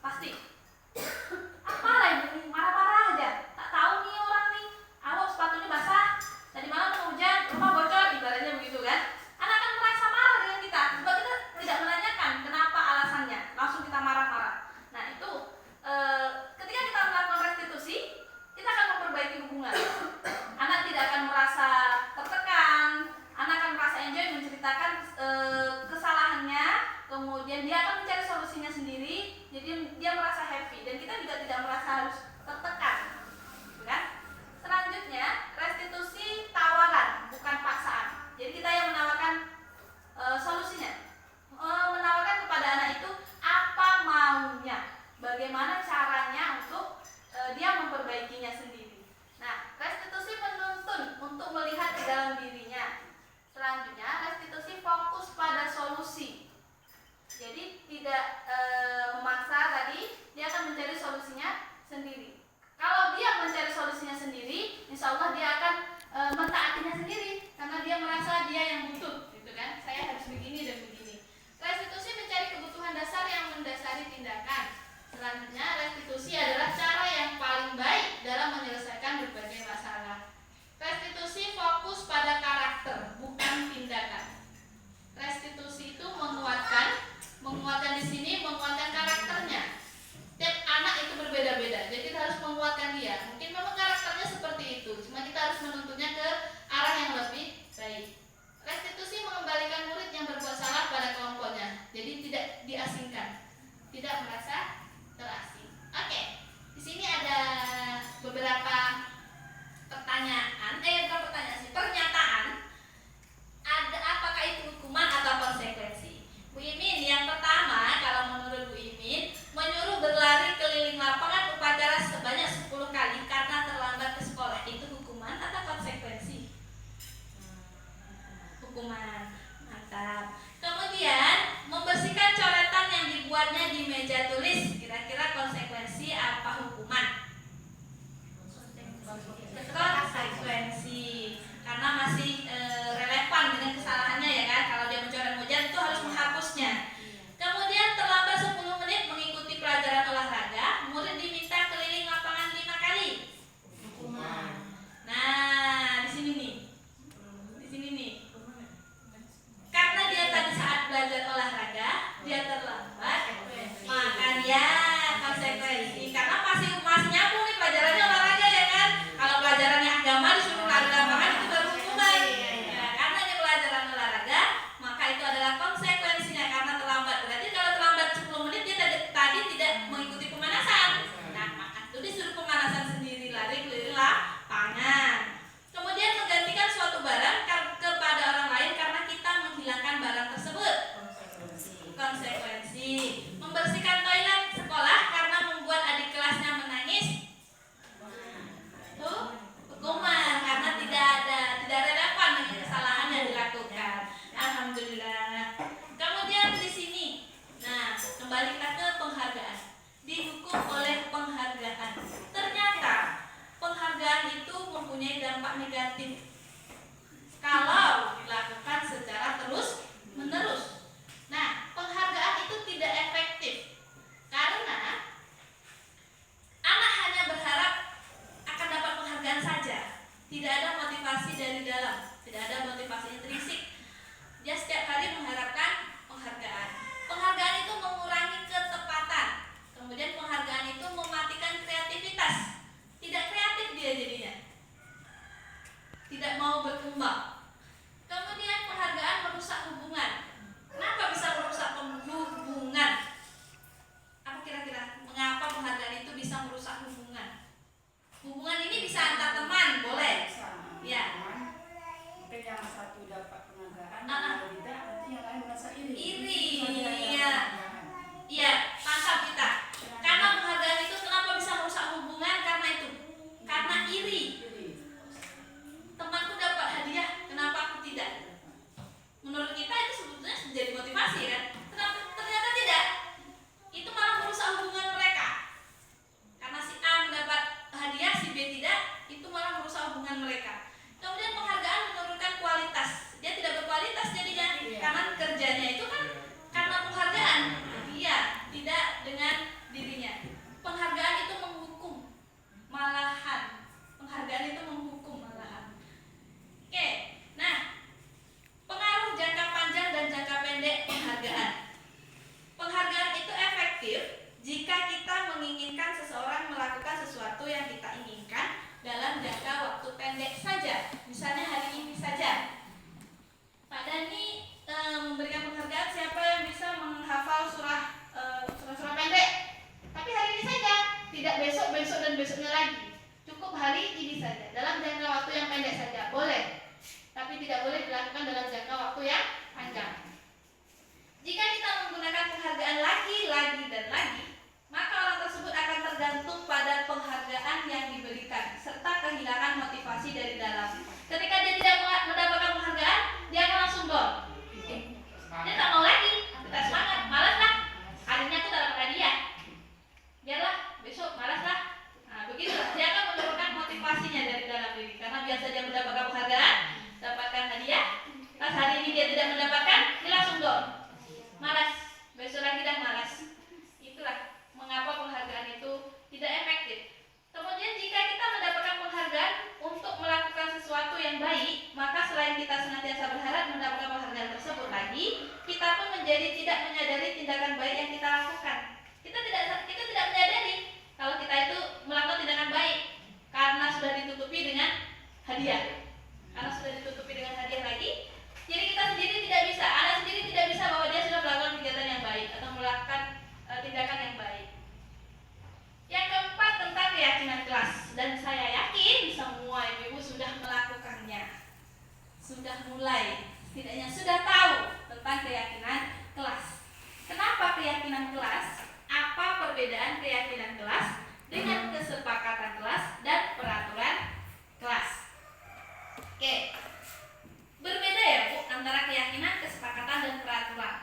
pasti. Apalah ini, marah-marah aja. Tak tahu nih orang nih, awak sepatunya basah, tadi malam hujan, rumah bocor, ibaratnya begitu kan. Anak akan merasa marah dengan kita, sebab kita tidak menanyakan kenapa alasannya, langsung kita marah-marah. Nah, itu ketika kita melakukan restitusi, kita akan memperbaiki hubungan. Anak tidak akan merasa tertekan, anak akan merasa enjoy menceritakan kesalahannya, kemudian dia akan mencari solusinya sendiri, jadi dia merasa happy dan kita juga tidak merasa harus tertekan, kan? Selanjutnya restitusi tawaran, bukan paksaan. Jadi kita yang menawarkan solusinya, menawarkan kepada anak itu apa maunya, bagaimana caranya untuk dia memperbaikinya sendiri. Nah, restitusi menuntun untuk melihat ke dalam dirinya. Selanjutnya, restitusi fokus pada solusi. Jadi tidak memaksa tadi, dia akan mencari solusinya sendiri. Kalau dia mencari solusinya sendiri, insya Allah dia akan mentaatinya sendiri, karena dia merasa dia yang butuh, gitu kan? Saya harus begini dan begini. Restitusi mencari kebutuhan dasar yang mendasari tindakan. Selanjutnya, restitusi adalah cara yang paling baik dalam menyelesaikan berbagai masalah. Restitusi fokus pada karakter, bukan tindakan. Restitusi itu menguatkan di sini, menguatkan karakternya. Setiap anak itu berbeda-beda, jadi kita harus menguatkan dia. Mungkin memang mempunyai dampak negatif kalau dilakukan secara terus-menerus. Nah, penghargaan itu tidak efektif karena anak hanya berharap akan dapat penghargaan saja. Tidak ada motivasi dari dalam, tidak ada motivasi intrinsik. Dia setiap hari mengharapkan penghargaan. Penghargaan itu mengurangi ketepatan. Kemudian penghargaan itu mematikan kreativitas. Tidak kreatif dia jadinya. Tidak mau berkembang. Kemudian penghargaan merusak hubungan. Kenapa bisa merusak hubungan? Apa kira-kira mengapa penghargaan itu bisa merusak hubungan? Hubungan ini bisa antar teman, boleh. Ya. Mungkin yang satu dapat penghargaan, Ah. yang tidak, nanti yang lain merasa iri. Iri, Soalnya ada iya. penghargaan. Iya, mantap kita. Karena penghargaan itu kenapa bisa merusak hubungan? Karena itu. Karena iri. Iri. Temanku dapat hadiah, kenapa aku tidak? Menurut kita itu sebetulnya menjadi motivasi kan? Ternyata tidak. Itu malah merusak hubungan mereka. Karena si A mendapat hadiah, si B tidak, itu malah merusak hubungan mereka. Kemudian penghargaan menurunkan kualitas. Dia tidak berkualitas jadinya. Karena kerjanya itu kan karena penghargaan. Dia tidak dengan dirinya. Penghargaan itu menghukum. Malahan. Penghargaan itu menghukum malahan. Oke, nah, pengaruh jangka panjang dan jangka pendek penghargaan. Penghargaan itu efektif jika kita menginginkan seseorang melakukan sesuatu yang kita inginkan dalam jangka waktu pendek saja. Misalnya hari ini saja. Pak Dani memberikan penghargaan siapa yang bisa menghafal surah pendek. Tapi hari ini saja, tidak besok, besok dan besoknya lagi. Cukup hari ini saja, dalam jangka waktu yang pendek saja, boleh. Tapi tidak boleh dilakukan dalam jangka waktu yang panjang. Jika kita menggunakan penghargaan lagi, dan lagi, maka orang tersebut akan tergantung pada penghargaan yang diberikan, serta kehilangan motivasi dari dalam. Ketika dia tidak mendapatkan penghargaan, dia akan langsung down. Dia tak mau lagi, tidak semangat, malas lah. Hari ini aku tak dapat hadiah. Biarlah, besok malas lah. Nah, begitulah, dia akan menurunkan motivasinya dari dalam diri. Karena biasa dia mendapatkan penghargaan, dapatkan hadiah. Pas hari ini dia tidak mendapatkan, dia langsung down. Malas, besok lagi dan malas. Itulah mengapa penghargaan itu tidak efektif. Kemudian jika kita mendapatkan penghargaan untuk melakukan sesuatu yang baik, maka selain kita senantiasa berharap mendapatkan penghargaan tersebut lagi, kita pun menjadi tidak menyadari tindakan baik yang kita lakukan. Kita tidak menyadari kalau kita itu melakukan tindakan baik karena sudah ditutupi dengan hadiah. Karena sudah ditutupi dengan hadiah lagi, jadi kita sendiri tidak bisa, anak sendiri tidak bisa bahwa dia sudah melakukan kegiatan yang baik atau melakukan tindakan yang baik. Yang keempat tentang keyakinan kelas, dan saya yakin semua ibu-ibu sudah melakukannya, sudah mulai, setidaknya sudah tahu tentang keyakinan kelas. Kenapa keyakinan kelas? Apa perbedaan keyakinan kelas dengan kesepakatan kelas dan peraturan kelas? Oke, berbeda ya Bu antara keyakinan, kesepakatan, dan peraturan.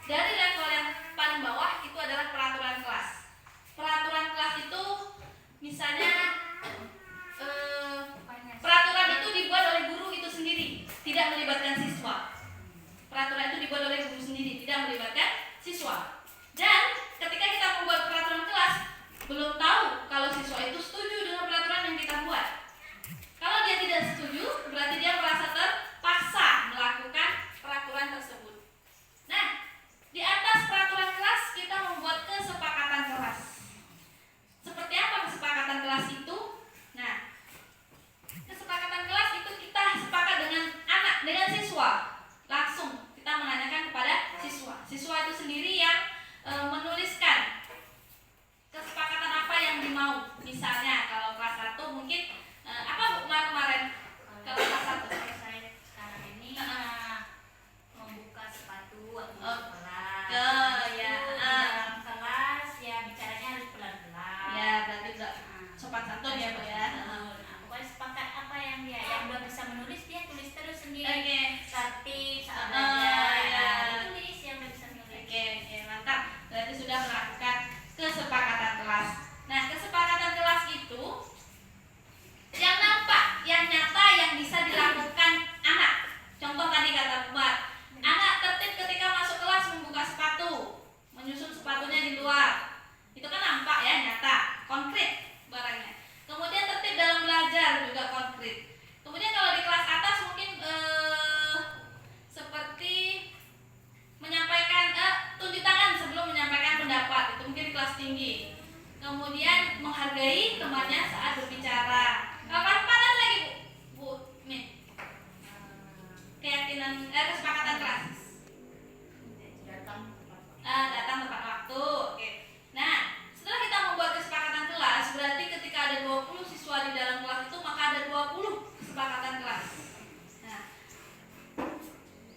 Dari level yang paling bawah itu adalah peraturan kelas. Peraturan kelas itu misalnya peraturan itu dibuat oleh guru itu sendiri, tidak melibatkan siswa. Peraturan itu dibuat oleh guru sendiri, tidak melibatkan siswa. Dan ketika kita membuat peraturan kelas, belum tahu kalau siswa itu setuju dengan peraturan yang kita buat. Kalau dia tidak setuju, berarti dia merasa terpaksa melakukan peraturan tersebut. Nah, di atas peraturan kelas kita membuat kesepakatan kelas. Seperti apa kesepakatan kelas itu? Nah, kesepakatan kelas itu kita sepakat dengan anak, dengan siswa. Langsung kita menanyakan kepada siswa. Siswa itu sendiri yang menuliskan kesepakatan apa yang dimau. Misalnya kalau kelas 1 mungkin apa Bu kemarin? Kalau kelas 1 Saya sekarang ini membuka sepatu waktu Oh, sekolah. ya, Di dalam kelas ya bicaranya harus pelan-pelan. ya berarti udah sopan santun ya Bu ya. Nah, pokoknya sepakat apa yang udah bisa menulis dia tulis terus sendiri. Oke. Tertib saat Oh, belajar. ya. Ditulis yang udah bisa menulis. Oke, mantap. Berarti sudah melakukan kesepakatan kelas. Nah, kesepakatan kelas itu yang nampak menghargai temannya saat berbicara. Kapan lagi Bu? Min. Kesepakatan kelas. Datang tepat waktu. Oke. Nah, setelah kita membuat kesepakatan kelas, berarti ketika ada 20 siswa di dalam kelas itu maka ada 20 kesepakatan kelas. Nah,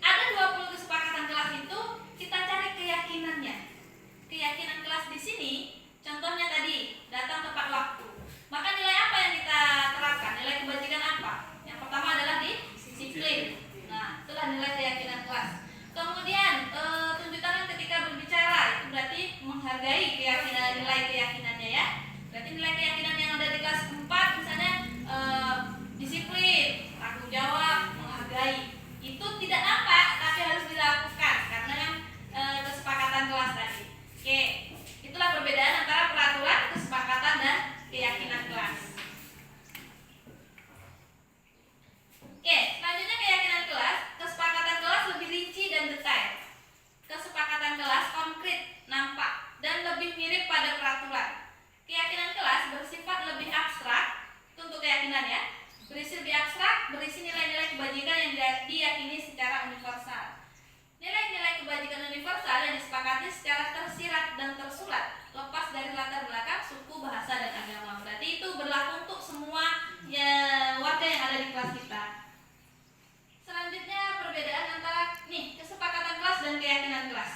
ada 20 kesepakatan kelas itu kita cari keyakinannya. Keyakinan kelas di sini, contohnya tadi datang tepat waktu. Maka nilai apa yang kita terapkan? Nilai kebajikan apa? Yang pertama adalah disiplin. Nah, itulah nilai keyakinan kelas. Kemudian tunjuk tangan ketika berbicara, itu berarti menghargai keyakinan, nilai keyakinannya ya. Berarti nilai keyakinan yang ada di kelas 4 misalnya disiplin, tanggung jawab, menghargai. Itu tidak nampak tapi harus dilakukan karena yang kesepakatan kelas tadi. Oke, itulah perbedaan antara peraturan, kesepakatan dan keyakinan kelas. Oke, selanjutnya keyakinan kelas. Kesepakatan kelas lebih rinci dan detail. Kesepakatan kelas konkret, nampak, dan lebih mirip pada peraturan. Keyakinan kelas bersifat lebih abstrak, itu untuk keyakinan ya. Berisi lebih abstrak, berisi nilai-nilai kebajikan yang diyakini secara universal. Nilai-nilai kebajikan universal yang disepakati secara tersirat dan tersurat, lepas dari latar belakang, suku, bahasa, dan agama. Berarti itu berlaku untuk semua warga yang ada di kelas kita. Selanjutnya perbedaan antara kesepakatan kelas dan keyakinan kelas.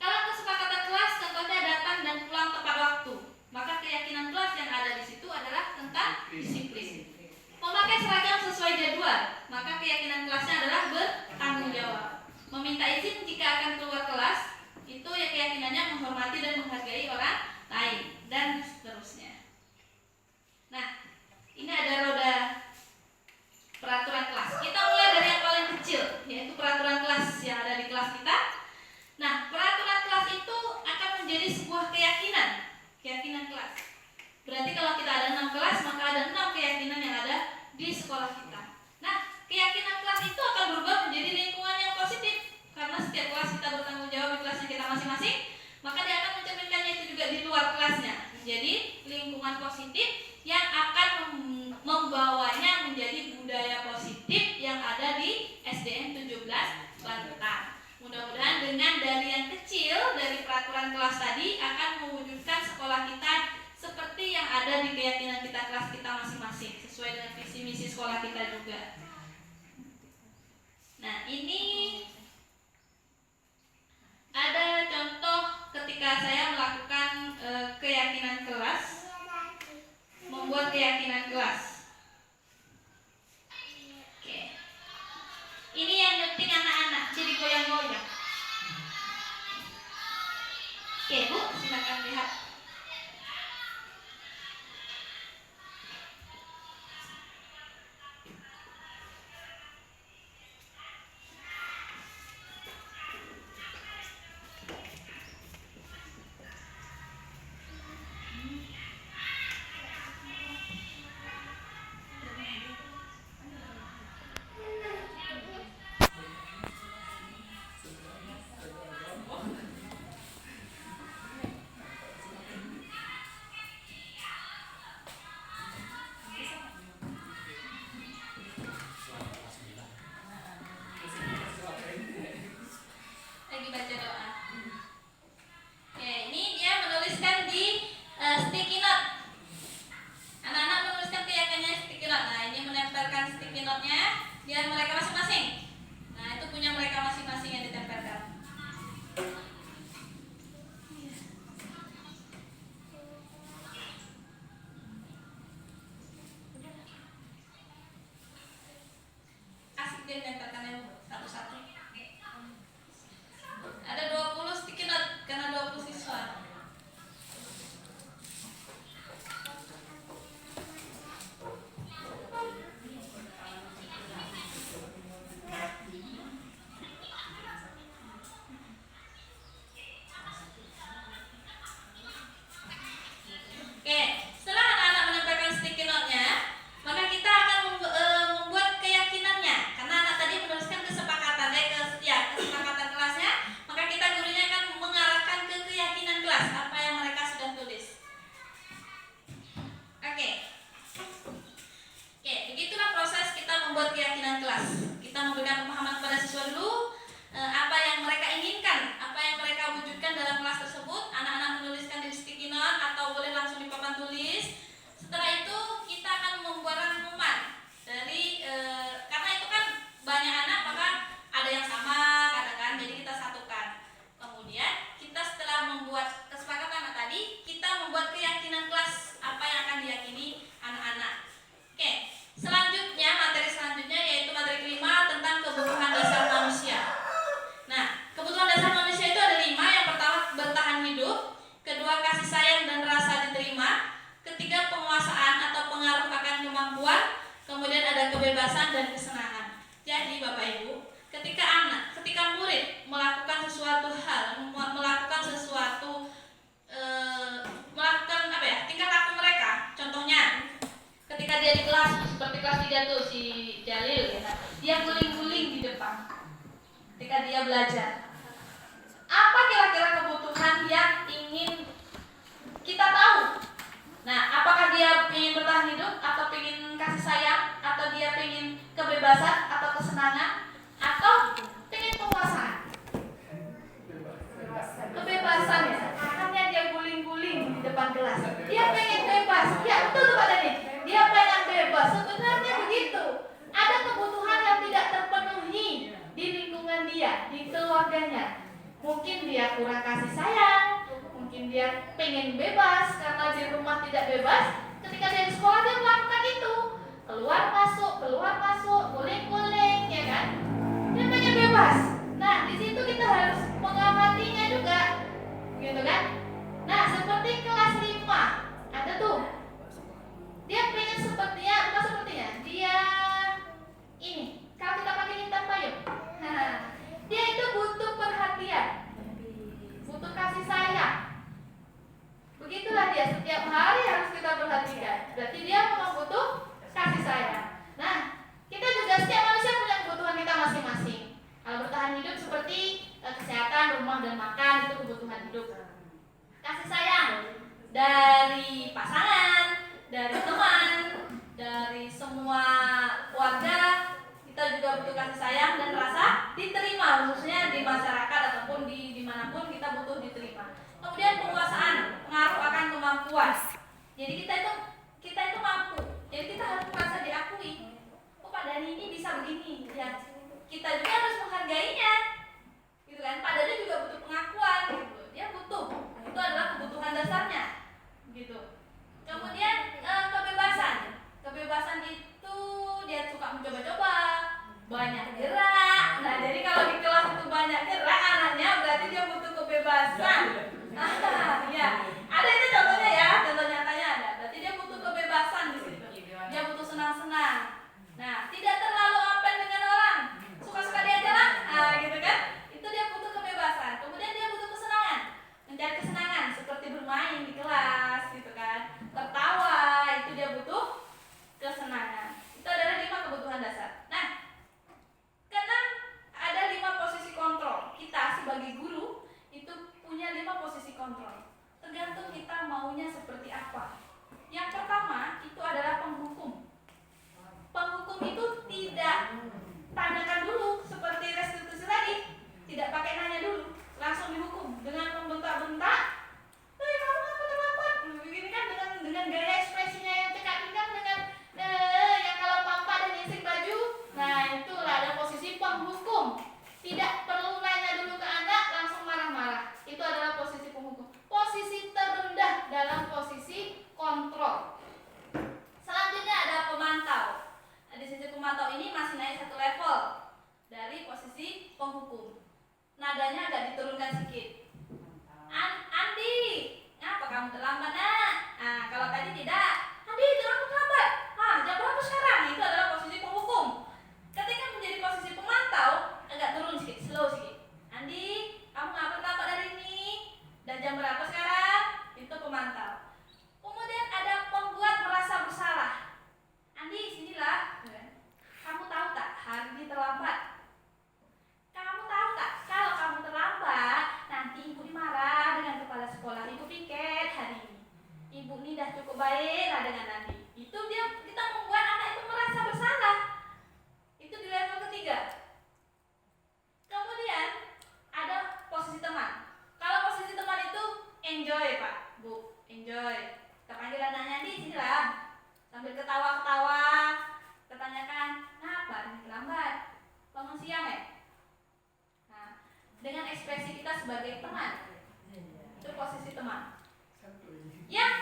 Kalau kesepakatan kelas contohnya datang dan pulang tepat waktu, maka keyakinan kelas yang ada di situ adalah tentang disiplin. Memakai seragam sesuai jadwal, maka keyakinan kelasnya adalah bertanggung jawab. Meminta izin jika akan keluar kelas, itu ya keyakinannya menghormati dan menghargai orang lain, dan seterusnya. Nah, ini ada roda peraturan kelas. Kita mulai dari yang paling kecil, yaitu peraturan kelas yang ada di kelas kita. Nah, peraturan kelas itu akan menjadi sebuah keyakinan kelas. Berarti kalau kita ada 6 kelas, maka ada 6 keyakinan yang ada di sekolah kita. Nah, keyakinan kelas itu akan berubah menjadi lingkungan yang positif. Karena setiap kelas kita bertanggung jawab di kelasnya kita masing-masing, maka dia akan mencerminkannya itu juga di luar kelasnya. Menjadi lingkungan positif yang akan membawanya menjadi budaya positif yang ada di SDN 17 Banten. Mudah-mudahan dengan dari yang kecil, dari peraturan kelas tadi akan mewujudkan sekolah kita seperti yang ada di keyakinan kita kelas kita masing-masing, sesuai dengan visi misi sekolah kita juga. Nah, ini ada contoh ketika saya melakukan keyakinan kelas, membuat keyakinan kelas. Oke. Ini yang nyuting anak-anak, jadi goyang-goyang. Oke, Bu, silakan lihat. kemampuan, kemudian ada kebebasan dan kesenangan. Jadi Bapak Ibu, ketika murid melakukan sesuatu hal, melakukan tingkah laku mereka. Contohnya, ketika dia di kelas, seperti kelas 3 tuh si Jalil ya, dia guling-guling di depan. Ketika dia belajar, apa kira-kira kebutuhan yang ingin kita tahu? Nah, apakah dia ingin bertahan hidup, atau ingin kasih sayang, atau dia ingin kebebasan atau kesenangan, atau ingin penguasaan? Kebebasan ya. Makanya dia guling-guling di depan kelas. Dia pengen bebas. Ya betul tuh Pak Dani. Dia pengen bebas. Sebenarnya begitu. Ada kebutuhan yang tidak terpenuhi di lingkungan dia, di keluarganya. Mungkin dia kurang kasih sayang, mungkin dia pengen bebas karena di rumah tidak bebas. Ketika dia di sekolah dia melakukan itu, keluar masuk, guling-guling, ya kan? Dia pengen bebas. Nah, di situ kita harus mengamatinya juga, gitu kan? Nah, seperti kelas 5 ada tuh, dia pengen dia ini. Kalau kita pakai intan payung, nah, dia itu butuh perhatian, butuh kasih sayang. Begitulah dia, setiap hari harus kita perhatikan. Berarti dia memang butuh kasih sayang. Nah, kita juga setiap manusia punya kebutuhan kita masing-masing. Kalau bertahan hidup seperti kesehatan, rumah dan makan, itu kebutuhan hidup. Kasih sayang dari pasangan, dari teman, dari semua keluarga, kita juga butuh kasih sayang dan rasa diterima, khususnya di masyarakat ataupun dimanapun kita butuh diterima. Kemudian penguasaan, pengaruh akan kemampuan. Jadi kita itu mampu. Jadi kita harus merasa diakui. Oh, Pak Dani ini bisa begini. Ya, kita juga harus menghargainya. Gitu kan? Pak Dani juga butuh pengakuan. Gitu. Dia butuh. Itu adalah kebutuhan dasarnya. Gitu. Kemudian kebebasan. Kebebasan itu dia suka mencoba-coba, banyak gerak. Nah, jadi kalau di kelas itu banyak gerak anaknya, berarti dia butuh kebebasan. Ya, ada itu contohnya ya, contoh nyatanya ada. Berarti dia butuh kebebasan di situ. Dia butuh senang-senang. Nah, tidak terlalu open dengan orang, suka-suka dia aja lah, gitu kan? Itu dia butuh kebebasan. Kemudian dia butuh kesenangan, mencari kesenangan seperti bermain di kelas, gitu kan? Tertawa, itu dia butuh kesenangan. Itu adalah 5 kebutuhan dasar. Nah, keenam ada 5 posisi kontrol. Kita sebagai guru itu punya 5 posisi kontrol. Tergantung kita maunya seperti apa. Yang pertama itu adalah penghukum. Penghukum itu tidak tanyakan dulu seperti restitusi tadi, tidak pakai nanya dulu, langsung dihukum dengan membentak-bentak. Kamu ngapa terlambat? Begini kan dengan gaya ekspresinya yang cekak-cekak, dengan yang kalau papa dan ising baju. Nah, itulah ada posisi penghukum. Tidak perlu nanya dulu ke anak, langsung marah-marah. Itu adalah posisi penghukum. Posisi terendah dalam posisi kontrol. Selanjutnya ada pemantau. Nah, di sisi pemantau ini masih naik 1 level dari posisi penghukum. Nadanya agak diturunkan sedikit. Andi, ngapa kamu terlambat, nak? Nah, kalau tadi tidak, Andi, kamu terlambat. Jam berapa sekarang? Itu adalah posisi penghukum. Ketika menjadi posisi pemantau, agak turun sedikit, slow sedikit. Andi, kamu ngapa terlambat hari ini? Dan jam berapa sekarang? Itu pemantau. Kemudian ada pembuat merasa bersalah. Andi, sinilah. Kamu tahu tak hari ini terlambat? Kamu tahu tak kalau kamu terlambat nanti ibu dimarah dengan kepala sekolah. Ibu piket hari ini. Ibu ini dah cukup baik lah dengan Andi. Itu kita membuat anak itu merasa bersalah. Itu di level ketiga. Kemudian ada posisi teman. Kalau posisi teman itu enjoy Pak, Bu, enjoy. Kita panggil anaknya, Andi, sinilah. Sambil ketawa-ketawa, kita tanyakan, kenapa ini terlambat? Bangun siang ya? Nah, dengan ekspresi kita sebagai teman, itu posisi teman. Yang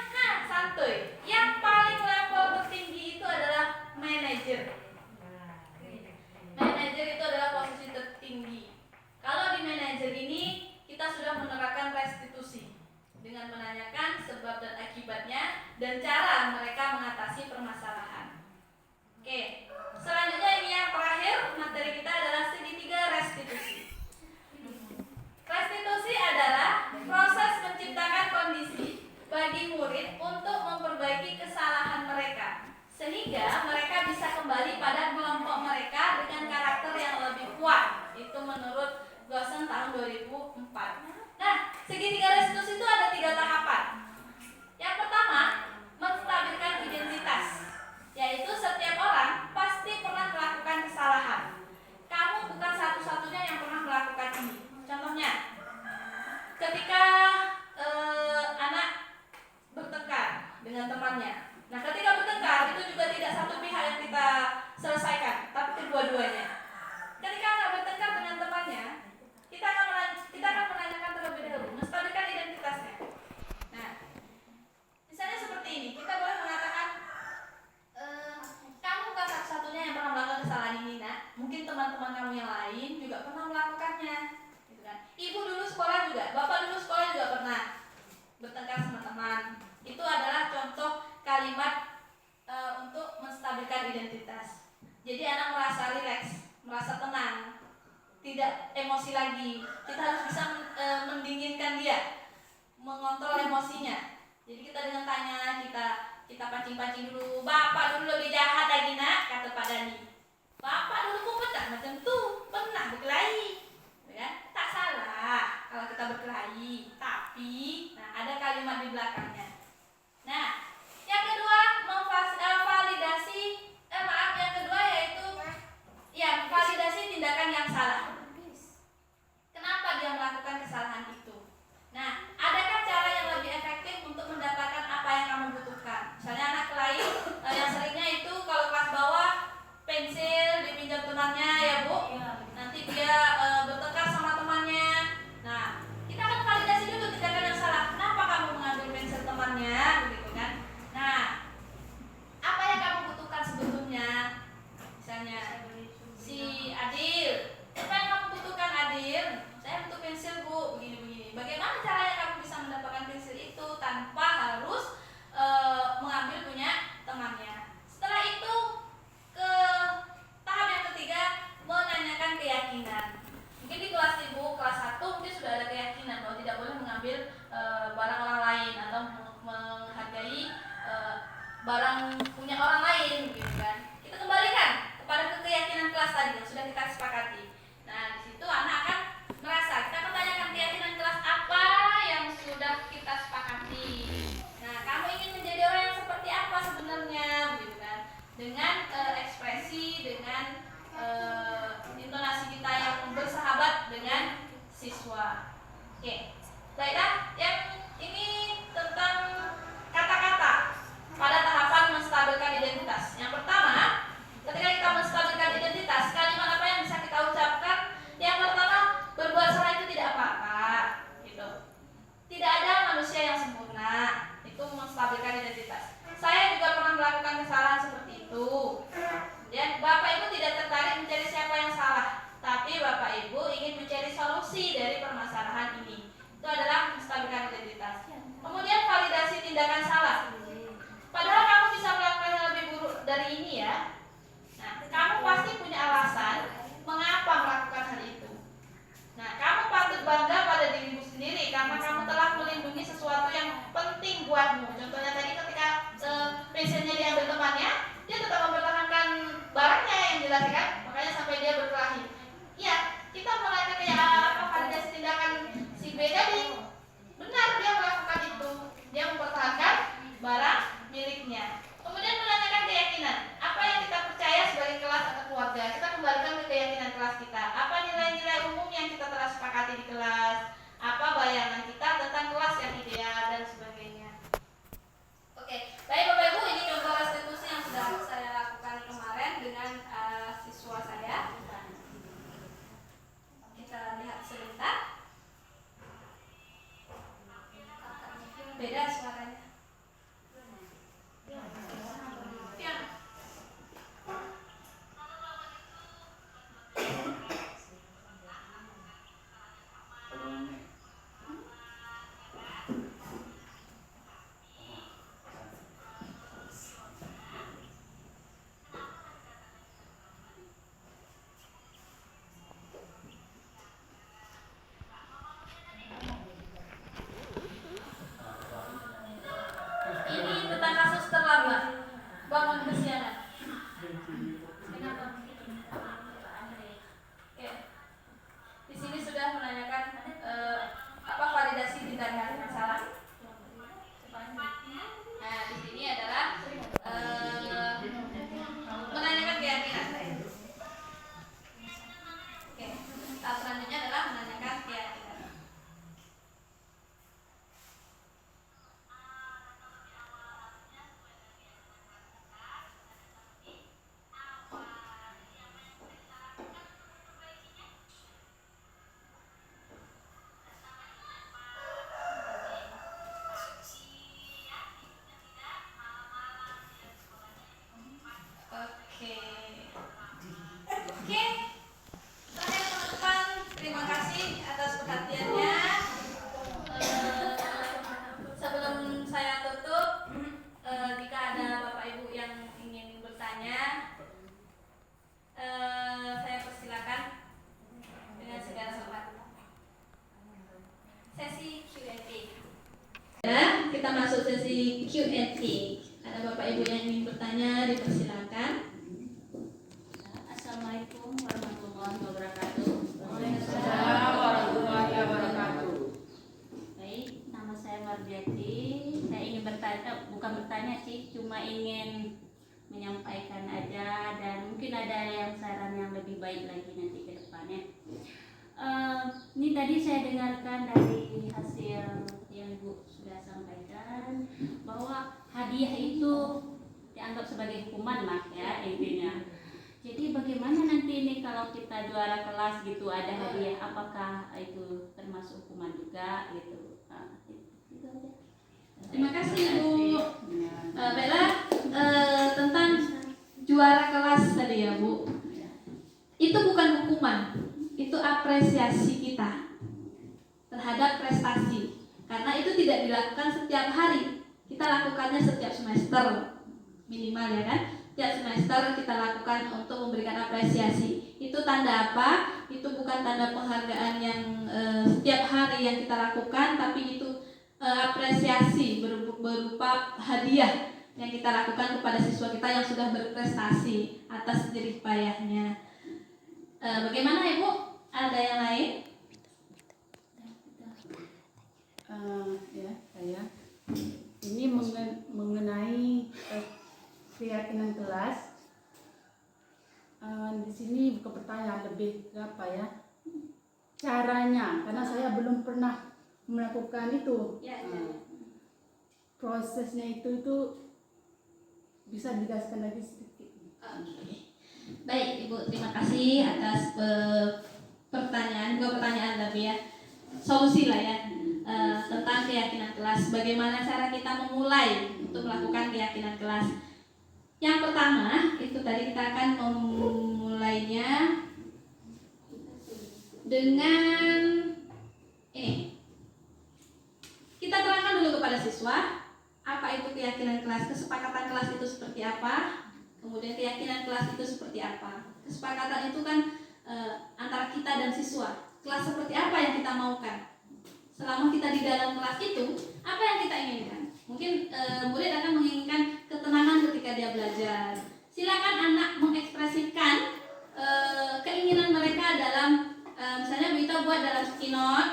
santuy. Yang paling level tertinggi itu adalah manajer. Manajer itu adalah posisi tertinggi. Kalau di manajer ini kita sudah menerapkan restitusi dengan menanyakan sebab dan akibatnya dan cara mereka mengatasi permasalahan. daripada kelompok mereka dengan karakter yang lebih kuat. Itu menurut Gosen tahun 2004. Nah, segitiga restitusi itu ada 3 tahapan. Yang pertama, menstabilkan identitas, yaitu setiap orang pasti pernah melakukan kesalahan. Kamu bukan satu-satunya yang pernah melakukan ini. Contohnya, ketika anak bertengkar dengan temannya. Nah, ketika bertengkar itu juga tidak satu pihak yang kita selesaikan, tapi kedua-duanya. Ketika anak bertengkar dengan temannya, kita akan menanyakan terlebih dahulu, menstabilkan identitasnya. Nah, misalnya seperti ini, kita boleh mengatakan, kamu bukan satu-satunya yang pernah melakukan kesalahan ini, nak. Mungkin teman-teman kamu yang lain juga pernah melakukannya, gitu kan? Ibu dulu sekolah juga, bapak dulu sekolah juga pernah bertengkar sama teman. Itu adalah contoh kalimat untuk menstabilkan identitas. Jadi anak merasa rileks, merasa tenang, tidak emosi lagi. Kita harus bisa mendinginkan dia, mengontrol emosinya. Jadi kita dengan tanya, kita pancing-pancing dulu. Bapak dulu lebih jahat lagi, nak, kata Pak Dani. Bapak dulu pun pernah macam tuh, pernah berkelahi, ya? Tak salah kalau kita berkelahi, tapi ada kalimat di belakangnya. Nah, yang kedua validasi tindakan yang salah. Kenapa dia melakukan kesalahan itu? Nah, adakah cara yang lebih efektif untuk mendapatkan apa yang kamu butuhkan? Misalnya anak lain yang seringnya itu kalau kelas bawah pensil dipinjam temannya, ya Bu. Nanti dia bertengkar sama temannya. Nah, kita akan validasi dulu tindakan yang salah. Kenapa kamu mengambil pensil temannya, begitu kan? Nah, apa yang kamu butuhkan sebetulnya? Misalnya si Adil, apa yang kamu butuhkan, Adil? Saya butuh pensil, Bu, begini-begini. Bagaimana caranya kamu bisa mendapatkan pensil itu tanpa harus mengambil punya temannya? Setelah itu ke tahap yang ketiga, menanyakan keyakinan. Mungkin di kelas Ibu, kelas 1 mungkin sudah ada keyakinan bahwa tidak boleh mengambil barang orang lain atau menghargai barang punya orang lain, gitu kan? Kita kembalikan kepada keyakinan kelas tadi yang sudah kita sepakati. Nah, di situ anak akan merasa, kita akan tanyakan keyakinan kelas apa yang sudah kita sepakati. Nah, kamu ingin menjadi orang yang seperti apa sebenarnya, gitu kan? Dengan ekspresi, dengan intonasi kita yang bersahabat dengan siswa. Oke, baiklah. Yang ini tentang kata-kata pada tahapan menstabilkan identitas. Yang pertama, ketika kita menstabilkan identitas, kalimat apa yang bisa kita ucapkan? Yang pertama, berbuat salah itu tidak apa-apa, gitu. Tidak ada manusia yang sempurna. Itu menstabilkan identitas. Saya juga pernah melakukan kesalahan seperti itu. Dan Bapak Ibu tidak tertarik mencari siapa yang salah, tapi Bapak Ibu ingin mencari solusi dari permasalahan ini. Itu adalah menstabilkan identitas. Kemudian validasi tindakan salah. Padahal kamu bisa melakukan yang lebih buruk dari ini, ya. Nah, kamu pasti punya alasan mengapa melakukan hal itu. Nah, kamu patut bangga pada dirimu sendiri karena kamu telah melindungi sesuatu yang penting buatmu. Contohnya tadi ketika pensilnya diambil temannya, dia tetap mempertahankan barangnya yang jelas, kan? Makanya sampai dia berkelahi. Iya, kita melakukan apa validasi tindakan si B tadi. Benar, dia melakukan itu. Dia mempertahankan barang miliknya. Kemudian menanyakan keyakinan. Apa yang kita percaya sebagai kelas atau keluarga? Kita kembalikan ke keyakinan kelas kita. Apa nilai-nilai umum yang kita telah sepakati di kelas? Apa bayangan kita tentang kelas yang ideal dan sebagainya? Oke, baik Bapak Ibu, ini contoh restitusi yang sudah saya lakukan kemarin dengan siswa saya. Kita lihat sebentar. Beda suaranya. Ini tentang kasus terlambat bangun kesiangan. Ibu yang ingin bertanya dipersilakan. Assalamualaikum warahmatullahi wabarakatuh. Waalaikumsalam warahmatullahi wabarakatuh. Baik, nama saya Mardiati. Saya ingin bertanya, bukan bertanya sih, cuma ingin menyampaikan aja, dan mungkin ada yang saran yang lebih baik lagi nanti ke depannya. Ini tadi saya dengarkan dari hasil yang Ibu sudah sampaikan bahwa hadiah itu dianggap sebagai hukuman lah ya intinya. Jadi bagaimana nanti ini kalau kita juara kelas gitu ada hadiah, apakah itu termasuk hukuman juga gitu? Itu aja. Terima kasih Ibu. Baiklah, tentang juara kelas tadi ya Bu. Itu bukan hukuman, itu apresiasi kita terhadap prestasi. Karena itu tidak dilakukan setiap hari, kita lakukannya setiap semester minimal ya kan. Setiap semester kita lakukan untuk memberikan apresiasi. Itu tanda apa? Itu bukan tanda penghargaan yang setiap hari yang kita lakukan, tapi itu apresiasi berupa hadiah yang kita lakukan kepada siswa kita yang sudah berprestasi atas jerih payahnya. Bagaimana Ibu? Ada yang lain? Ya, saya ini mengenai keyakinan kelas. Di sini bukan pertanyaan lebih ke apa ya? Caranya, karena saya belum pernah melakukan itu. Ya, Prosesnya itu bisa dijelaskan lagi sedikit. Oke. Baik Ibu, terima kasih atas pertanyaan, dua pertanyaan tadi ya. Solusi lah ya tentang keyakinan kelas. Bagaimana cara kita memulai untuk melakukan keyakinan kelas? Yang pertama itu tadi kita akan memulainya dengan ini. Kita terangkan dulu kepada siswa apa itu keyakinan kelas, kesepakatan kelas itu seperti apa, kemudian keyakinan kelas itu seperti apa. Kesepakatan itu kan antara kita dan siswa. Kelas seperti apa yang kita maukan? Selama kita di dalam kelas itu, apa yang kita inginkan? Mungkin murid akan menginginkan ketenangan ketika dia belajar. Silakan anak mengekspresikan keinginan mereka dalam misalnya kita buat dalam sticky note,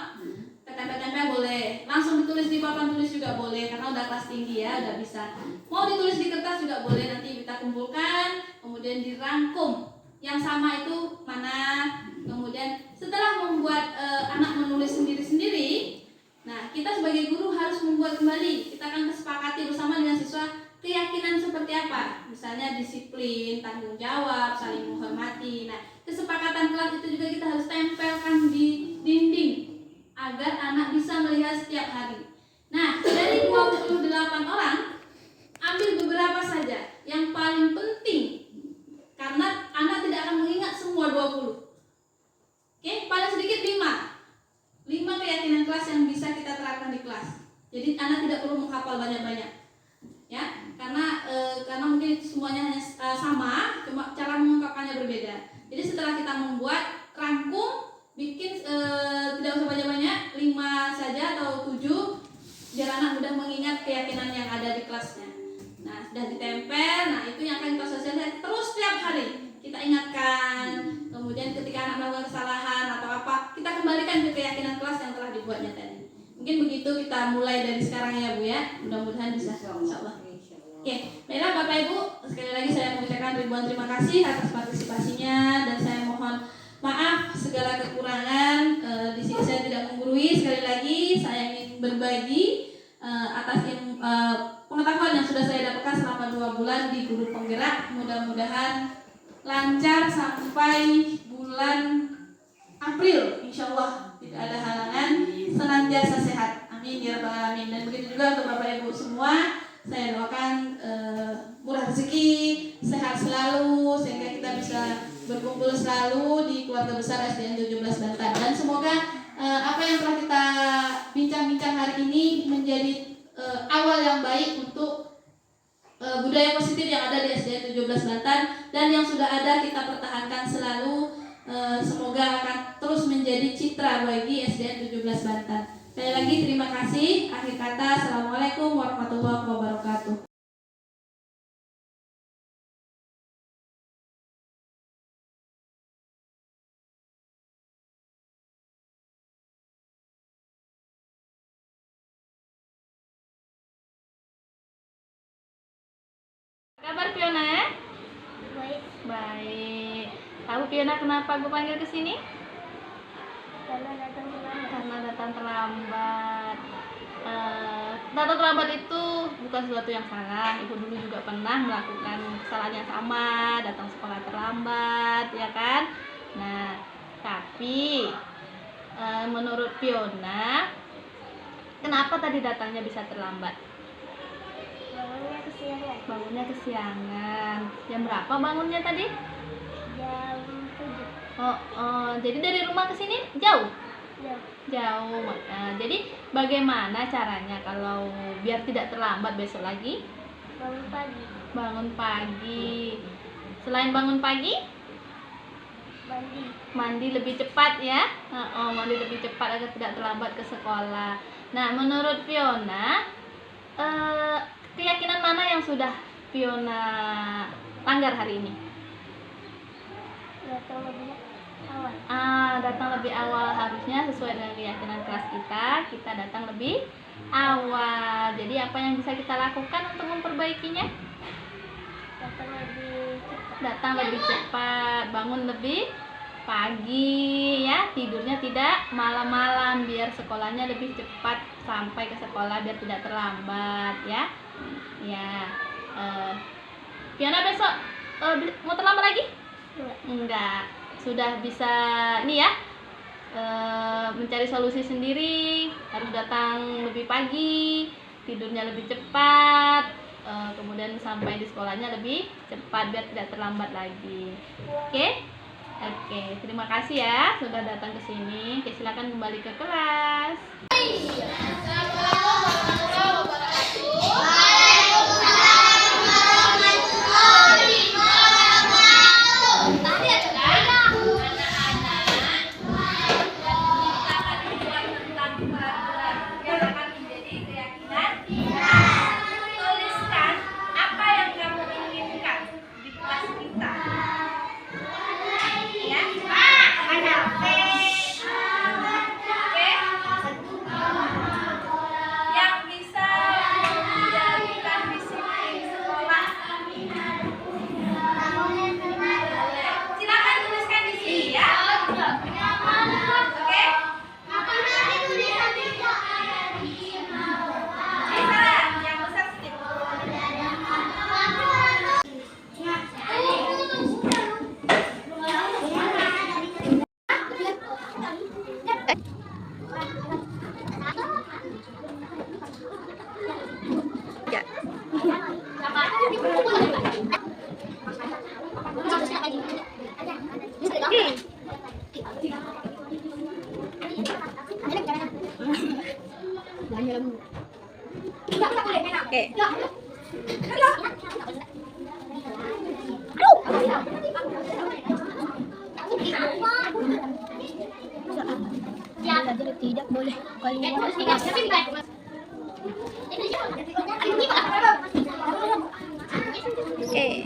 tempel-tempel boleh, langsung ditulis di papan tulis juga boleh karena udah kelas tinggi ya, udah bisa. Mau ditulis di kertas juga boleh, nanti kita kumpulkan, kemudian dirangkum. Yang sama itu mana? Kemudian setelah membuat anak menulis sendiri-sendiri, nah kita sebagai guru harus membuat kembali. Kita akan kesepakati bersama dengan siswa keyakinan seperti apa. Misalnya disiplin, tanggung jawab, saling menghormati. Nah, kesepakatan kelas itu juga kita harus tempelkan di dinding agar anak bisa melihat setiap hari. Nah, dari 28 orang, ambil beberapa saja yang paling penting, karena anak tidak akan mengingat semua 20. Oke, paling sedikit 5 keyakinan kelas yang bisa kita terapkan di kelas. Jadi anak tidak perlu menghafal banyak-banyak, ya, karena mungkin semuanya hanya sama, cuma cara mengungkapkannya berbeda. Jadi setelah kita membuat rangkum, bikin tidak usah banyak-banyak, 5 saja atau 7, biar anak mudah mengingat keyakinan yang ada di kelasnya. Nah, sudah ditempel, nah itu yang akan kita sosialisasi terus setiap hari. Kita ingatkan, kemudian ketika anak melakukan kesalahan atau apa, kita kembalikan ke keyakinan kelas yang telah dibuatnya tadi. Mungkin begitu kita mulai dari sekarang ya Bu ya. Mudah-mudahan bisa, insyaallah. Oke, baiklah Bapak Ibu, sekali lagi saya mengucapkan ribuan terima kasih atas partisipasinya, dan saya mohon maaf segala kekurangan. Di sini saya tidak menggurui, sekali lagi saya ingin berbagi atas pengetahuan yang sudah saya dapatkan selama 2 bulan di Guru Penggerak. Mudah-mudahan lancar sampai bulan April, insya Allah tidak ada halangan, senantiasa sehat, amin ya rabbal alamin. Dan begitu juga untuk Bapak Ibu semua, saya doakan murah rezeki, sehat selalu, sehingga kita bisa berkumpul selalu di keluarga besar SDN 17 Bantan. Dan semoga apa yang telah kita bincang-bincang hari ini menjadi awal yang baik untuk budaya positif yang ada di SDN 17 Bantan, dan yang sudah ada kita pertahankan selalu. Semoga akan terus menjadi citra bagi SDN 17 Bantan. Sekali lagi terima kasih. Akhir kata, Assalamualaikum warahmatullahi wabarakatuh. Tahu Fiona kenapa gue panggil ke sini? Karena datang terlambat. Karena datang terlambat. Datang terlambat itu bukan sesuatu yang salah. Ibu dulu juga pernah melakukan kesalahan yang sama, datang sekolah terlambat, ya kan? Nah, tapi menurut Fiona, kenapa tadi datangnya bisa terlambat? Bangunnya kesiangan. Bangunnya kesiangan. Jam berapa bangunnya tadi? Jam 7. Jadi dari rumah ke sini jauh? Jam. Jauh. Jadi bagaimana caranya kalau biar tidak terlambat besok lagi? Bangun pagi. Bangun pagi. Selain bangun pagi, Mandi. mandi lebih cepat ya. Mandi lebih cepat agar tidak terlambat ke sekolah. Nah, menurut Fiona, keyakinan mana yang sudah Fiona langgar hari ini? Datang lebih awal. Datang lebih awal, harusnya sesuai dengan keyakinan kelas kita datang lebih awal. Jadi apa yang bisa kita lakukan untuk memperbaikinya? Datang lebih cepat, bangun lebih pagi ya, tidurnya tidak malam-malam biar sekolahnya lebih cepat sampai ke sekolah biar tidak terlambat ya. Fiona besok mau terlambat lagi? Enggak, sudah bisa ini ya, mencari solusi sendiri, harus datang lebih pagi, tidurnya lebih cepat, kemudian sampai di sekolahnya lebih cepat biar tidak terlambat lagi. Oke, terima kasih ya sudah datang ke sini. Oke, silakan kembali ke kelas. Tidak boleh. Oke.